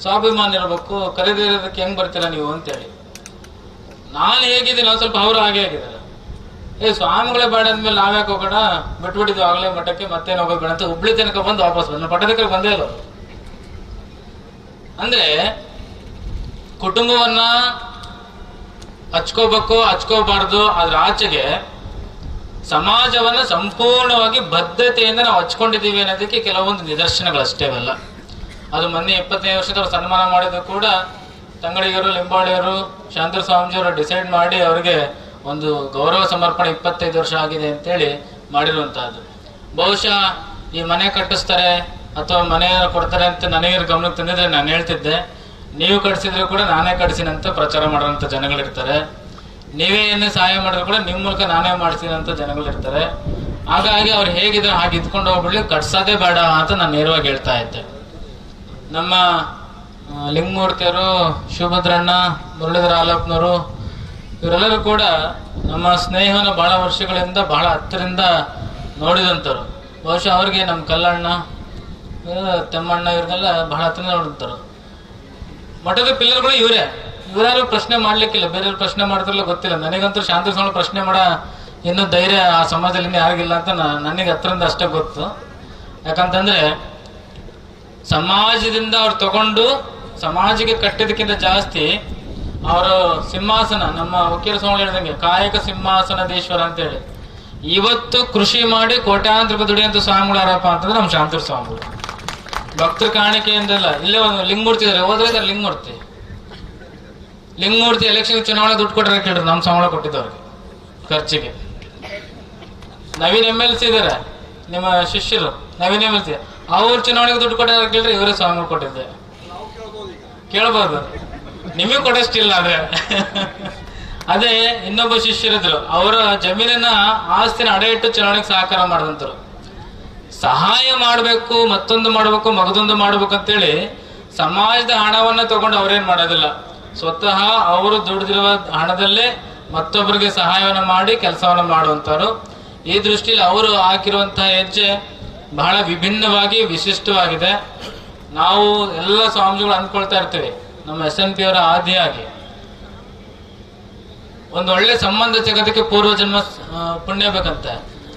S1: ಸ್ವಾಭಿಮಾನ ಇರ್ಬೇಕು, ಕರೆದಿರೋದಕ್ಕೆ ಹೆಂಗ್ ಬರ್ತೀರಾ ನೀವು ಅಂತೇಳಿ. ನಾನು ಹೇಗಿದ್ದೀನಿ ಸ್ವಲ್ಪ ಅವರು ಹಾಗೆ ಆಗಿದ್ದಾರೆ. ಸ್ವಾಮಿಗಳೇ ಬೇಡ ಅಂದ್ಮೇಲೆ ನಾವ್ಯಾಕೆ ಹೋಗೋಣ, ಬಿಟ್ಬಿಟ್ಟಿದ್ವಿ ಆಗ್ಲೇ ಮಠಕ್ಕೆ, ಮತ್ತೇನು ಹೋಗೋದು ಬೇಡ ಅಂತ ಹುಬ್ಳಿ ತನಕ ಬಂದು ವಾಪಸ್ ಬಂದ. ಪಟ್ಟದಕ್ಕೆ ಬಂದೇ ಇಲ್ಲ. ಅಂದ್ರೆ ಕುಟುಂಬವನ್ನ ಹಚ್ಕೋಬೇಕು, ಹಚ್ಕೋಬಾರ್ದು, ಅದ್ರ ಆಚೆಗೆ ಸಮಾಜವನ್ನ ಸಂಪೂರ್ಣವಾಗಿ ಬದ್ಧತೆಯಿಂದ ನಾವು ಹಚ್ಕೊಂಡಿದ್ದೀವಿ ಅನ್ನೋದಕ್ಕೆ ಕೆಲವೊಂದು ನಿದರ್ಶನಗಳಷ್ಟೇ ಅವೆಲ್ಲ. ಅದು ಮೊನ್ನೆ 25 ವರ್ಷದವ್ರು ಸನ್ಮಾನ ಮಾಡಿದ್ರು ಕೂಡ ತಂಗಡಿಗರು, ಲಿಂಬಾಳಿಯರು, ಶಾಂತರ ಸ್ವಾಮೀಜಿಯವರು ಡಿಸೈಡ್ ಮಾಡಿ ಅವರಿಗೆ ಒಂದು ಗೌರವ ಸಮರ್ಪಣೆ 25 ವರ್ಷ ಆಗಿದೆ ಅಂತೇಳಿ ಮಾಡಿರುವಂತಹದ್ದು. ಬಹುಶಃ ಈ ಮನೆ ಕಟ್ಟಿಸ್ತಾರೆ ಅಥವಾ ಮನೆ ಕೊಡ್ತಾರೆ ಅಂತ ನನಗೆ ಗಮನಕ್ಕೆ ತಂದಿದ್ರೆ ನಾನು ಹೇಳ್ತಿದ್ದೆ, ನೀವು ಕಟ್ಸಿದ್ರು ಕೂಡ ನಾನೇ ಕಟ್ಸಿನಂತ ಪ್ರಚಾರ ಮಾಡುವಂತ ಜನಗಳಿರ್ತಾರೆ. ನೀವೇ ಏನೇ ಸಹಾಯ ಮಾಡಿದ್ರು ಕೂಡ ನಿಮ್ಮ ಮೂಲಕ ನಾನೇ ಮಾಡಿಸಿದಂತ ಜನಗಳಿರ್ತಾರೆ. ಹಾಗಾಗಿ ಅವ್ರು ಹೇಗಿದ್ರೆ ಹಾಗೆ ಇದ್ಕೊಂಡು ಹೋಗ್ಬಿಡ್ಲಿ, ಕಟ್ಸೋದೇ ಬೇಡ ಅಂತ ನಾನು ನೇರವಾಗಿ ಹೇಳ್ತಾ ಇದ್ದೆ. ನಮ್ಮ ಲಿಂಗಮೂರ್ತಿಯವರು, ಶಿವಭದ್ರಣ್ಣ, ಮುರಳೀಧರ ಆಲಪ್ಪನವರು ಇವರೆಲ್ಲರೂ ಕೂಡ ನಮ್ಮ ಸ್ನೇಹವನ್ನು ಬಹಳ ವರ್ಷಗಳಿಂದ ಬಹಳ ಹತ್ತಿರಿಂದ ನೋಡಿದಂಥವ್ರು. ಬಹುಶಃ ಅವ್ರಿಗೆ ನಮ್ಮ ಕಲ್ಲಣ್ಣ, ತೆಮ್ಮಣ್ಣ ಇವ್ರಿಗೆಲ್ಲ ಬಹಳ ಹತ್ತಿರ ನೋಡಿದಂಥವ್ರು. ಮಠದ ಪಿಲ್ಲರ್ಗಳು ಇವರ್ಯಾರು ಪ್ರಶ್ನೆ ಮಾಡ್ಲಿಕ್ಕಿಲ್ಲ, ಬೇರೆಯವ್ರು ಪ್ರಶ್ನೆ ಮಾಡ್ತಿರಲ್ಲ ಗೊತ್ತಿಲ್ಲ. ನನಗಂತೂ ಶಾಂತಿ ಸ್ವಾಮಿ ಪ್ರಶ್ನೆ ಮಾಡ ಇನ್ನೂ ಧೈರ್ಯ ಆ ಸಮಾಜದಲ್ಲಿ ಇನ್ನೂ ಯಾರಿಗಿಲ್ಲ ಅಂತ ನನಗೆ ಹತ್ತಿರದಿಂದ ಅಷ್ಟೇ ಗೊತ್ತು. ಯಾಕಂತಂದ್ರೆ ಸಮಾಜದಿಂದ ಅವ್ರು ತಗೊಂಡು ಸಮಾಜಕ್ಕೆ ಕಟ್ಟಿದಕ್ಕಿಂತ ಜಾಸ್ತಿ ಅವರು ಸಿಂಹಾಸನ, ನಮ್ಮ ವಕೀಲ ಸ್ವಾಮಿ ಹೇಳಿದಂಗೆ ಕಾಯಕ ಸಿಂಹಾಸನದೇಶ್ವರ ಅಂತೇಳಿ ಇವತ್ತು ಕೃಷಿ ಮಾಡಿ ಕೋಟ್ಯಾಂತರ ರೂಪಾಯಿ ದುಡಿಯಂತ ಸ್ವಾಮಿಗಳು ಯಾರಪ್ಪ ಅಂತಂದ್ರೆ ನಮ್ಮ ಶಾಂತರ ಸ್ವಾಮಿಗಳು. ಭಕ್ತರ ಕಾಣಿಕೆಯಿಂದಲ್ಲ. ಇಲ್ಲೇ ಒಂದು ಲಿಂಗಮೂರ್ತಿ ಇದಾರೆ, ಹೋದ್ರೆ ಇದಾರೆ ಲಿಂಗಮೂರ್ತಿ ಎಲೆಕ್ಷನ್ ಚುನಾವಣೆ ದುಡ್ಡು ಕೊಟ್ಟರೆ ಕೇಳ್ರಿ, ನಮ್ಮ ಸಂಬಳ ಕೊಟ್ಟಿದ್ದವ್ರಿಗೆ ಖರ್ಚಿಗೆ. ನವೀನ್ MLC ಇದಾರೆ, ನಿಮ್ಮ ಶಿಷ್ಯರು ನವೀನ್ MLC, ಅವ್ರ ಚುನಾವಣೆಗೆ ದುಡ್ಡು ಕೊಟ್ಟಾರ ಕೇಳ್ರಿ, ಇವರೇ ಸ್ವಾಮಿಗಳು ಕೊಟ್ಟಿದ್ದೆ. ಕೇಳ್ಬೋದು, ನಿಮಗೆ ಕೊಡಷ್ಟಿಲ್ಲ. ಅದೇ ಇನ್ನೊಬ್ಬ ಶಿಷ್ಯರಿದ್ರು, ಅವರ ಜಮೀನನ್ನ ಆಸ್ತಿನ ಅಡೆ ಇಟ್ಟು ಚುನಾವಣೆಗೆ ಸಹಕಾರ ಮಾಡಿದಂತರು. ಸಹಾಯ ಮಾಡಬೇಕು, ಮತ್ತೊಂದು ಮಾಡಬೇಕು, ಮಗದೊಂದು ಮಾಡ್ಬೇಕು ಅಂತೇಳಿ ಸಮಾಜದ ಹಣವನ್ನ ತಗೊಂಡು ಅವ್ರೇನ್ ಮಾಡೋದಿಲ್ಲ. ಸ್ವತಃ ಅವರು ದುಡಿದಿರುವ ಹಣದಲ್ಲೇ ಮತ್ತೊಬ್ಬರಿಗೆ ಸಹಾಯವನ್ನ ಮಾಡಿ ಕೆಲಸವನ್ನ ಮಾಡುವಂತವ್ರು. ಈ ದೃಷ್ಟಿಯಲ್ಲಿ ಅವರು ಹಾಕಿರುವಂತಹ ಹೆಜ್ಜೆ ಬಹಳ ವಿಭಿನ್ನವಾಗಿ ವಿಶಿಷ್ಟವಾಗಿದೆ. ನಾವು ಎಲ್ಲ ಸ್ವಾಮೀಜಿಗಳು ಅಂದ್ಕೊಳ್ತಾ ಇರ್ತೀವಿ, ನಮ್ಮ SNP ಅವರ ಆದಿಯಾಗಿ ಒಂದು ಒಳ್ಳೆ ಸಂಬಂಧ ಜಗದಕ್ಕೆ ಪೂರ್ವ ಜನ್ಮ ಪುಣ್ಯ ಬೇಕಂತೆ.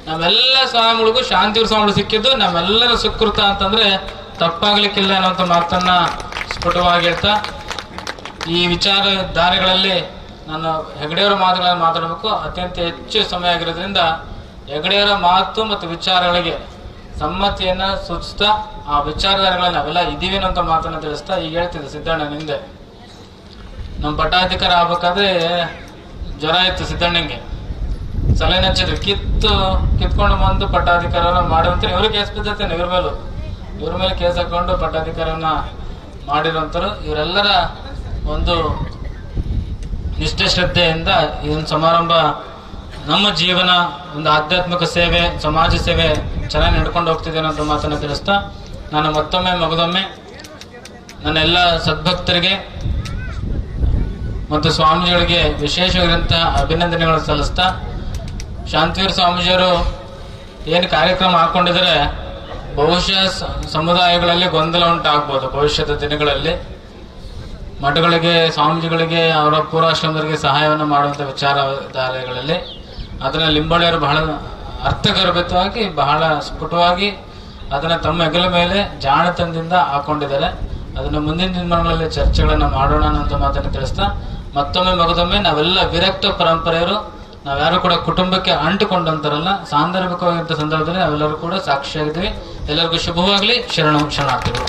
S1: ನಮ್ಮೆಲ್ಲ ಸ್ವಾಮಿಗಳಿಗೂ ಶಾಂತಿವ್ರ ಸ್ವಾಮಿಗಳು ಸಿಕ್ಕಿದ್ದು ನಮ್ಮೆಲ್ಲರ ಸುಕೃತ ಅಂತಂದ್ರೆ ತಪ್ಪಾಗ್ಲಿಕ್ಕಿಲ್ಲ ಅನ್ನೋಂಥ ಮಾತನ್ನ ಸ್ಫುಟವಾಗಿ ಹೇಳ್ತಾ, ಈ ವಿಚಾರಧಾರೆಗಳಲ್ಲಿ ನಾನು ಹೆಗಡೆಯವರ ಮಾತುಗಳನ್ನು ಮಾತಾಡಬೇಕು. ಅತ್ಯಂತ ಹೆಚ್ಚು ಸಮಯ ಆಗಿರೋದ್ರಿಂದ ಹೆಗಡೆಯವರ ಮಾತು ಮತ್ತು ವಿಚಾರಗಳಿಗೆ ಸಮ್ಮತಿಯನ್ನ ಸೂಚಿಸ್ತಾ ಆ ವಿಚಾರಧಾರೆಗಳನ್ನ ನಾವೆಲ್ಲ ಇದೀವಿ ಅನ್ನೋ ಮಾತನ್ನ ತಿಳಿಸ್ತಾ ಈಗ ಹೇಳ್ತಿದ್ದೆ. ಸಿದ್ದಣ್ಣನಿಂದ ನಮ್ಮ ಪಟ್ಟಾಧಿಕಾರ ಆಗ್ಬೇಕಾದ್ರೆ ಜ್ವರ ಇತ್ತು ಸಿದ್ದಣ್ಣಂಗೆ, ಸಲಹೆ ಹಚ್ಚಿದ್ರು, ಕಿತ್ಕೊಂಡು ಬಂದು ಪಟ್ಟಾಧಿಕಾರವನ್ನ ಮಾಡುವಂತ ಇವರು ಕೇಸ್ ಬಿದ್ದತ್ತೇನೆ, ಇವ್ರ ಮೇಲೆ ಕೇಸ್ ಹಾಕೊಂಡು ಪಟ್ಟಾಧಿಕಾರವನ್ನ ಮಾಡಿರುವಂತರು. ಇವರೆಲ್ಲರ ಒಂದು ನಿಷ್ಠೆ ಶ್ರದ್ಧೆಯಿಂದ ಈ ಒಂದು ಸಮಾರಂಭ ನಮ್ಮ ಜೀವನ, ಒಂದು ಆಧ್ಯಾತ್ಮಿಕ ಸೇವೆ, ಸಮಾಜ ಸೇವೆ ಚೆನ್ನಾಗಿ ನಡ್ಕೊಂಡು ಹೋಗ್ತಿದೆ ಅನ್ನೋ ಮಾತನ್ನ ತಿಳಿಸ್ತಾ, ನಾನು ಮತ್ತೊಮ್ಮೆ ಮಗದೊಮ್ಮೆ ನನ್ನ ಎಲ್ಲ ಸದ್ಭಕ್ತರಿಗೆ ಮತ್ತು ಸ್ವಾಮೀಜಿಗಳಿಗೆ ವಿಶೇಷವಾಗಿರುವಂತಹ ಅಭಿನಂದನೆಗಳನ್ನು ಸಲ್ಲಿಸ್ತಾ, ಶಾಂತಿವೀರ ಸ್ವಾಮೀಜಿಯವರು ಏನು ಕಾರ್ಯಕ್ರಮ ಹಾಕೊಂಡಿದ್ರೆ ಬಹುಶಃ ಸಮುದಾಯಗಳಲ್ಲಿ ಗೊಂದಲ ಉಂಟಾಗ್ಬೋದು. ಭವಿಷ್ಯದ ದಿನಗಳಲ್ಲಿ ಮಠಗಳಿಗೆ, ಸ್ವಾಮೀಜಿಗಳಿಗೆ, ಅವರ ಪೂರ್ವಾಶ್ರಮದವರಿಗೆ ಸಹಾಯವನ್ನು ಮಾಡುವಂಥ ವಿಚಾರಧಾರೆಗಳಲ್ಲಿ ಅದನ್ನ ಲಿಂಬಾಳಿಯವರು ಬಹಳ ಅರ್ಥಗರ್ಭಿತವಾಗಿ, ಬಹಳ ಸ್ಫುಟವಾಗಿ ಅದನ್ನ ತಮ್ಮ ಹೆಗಲ ಮೇಲೆ ಜಾಣತನದಿಂದ ಹಾಕೊಂಡಿದ್ದಾರೆ. ಅದನ್ನ ಮುಂದಿನ ದಿನಮಾನಗಳಲ್ಲಿ ಚರ್ಚೆಗಳನ್ನ ಮಾಡೋಣ ಅಂತ ಮಾತನ್ನು ತಿಳಿಸ್ತಾ, ಮತ್ತೊಮ್ಮೆ ಮಗದೊಮ್ಮೆ ನಾವೆಲ್ಲ ವಿರಕ್ತ ಪರಂಪರೆಯರು, ನಾವ್ಯಾರು ಕೂಡ ಕುಟುಂಬಕ್ಕೆ ಅಂಟುಕೊಂಡಂತಾರಲ್ಲ, ಸಾಂದರ್ಭಿಕವಾಗಿದ್ದ ಸಂದರ್ಭದಲ್ಲಿ ನಾವೆಲ್ಲರೂ ಕೂಡ ಸಾಕ್ಷಿಯಾಗಿದ್ದೀವಿ. ಎಲ್ಲರಿಗೂ ಶುಭವಾಗಲಿ. ಶರಣಾರ್ಥಿಗಳು.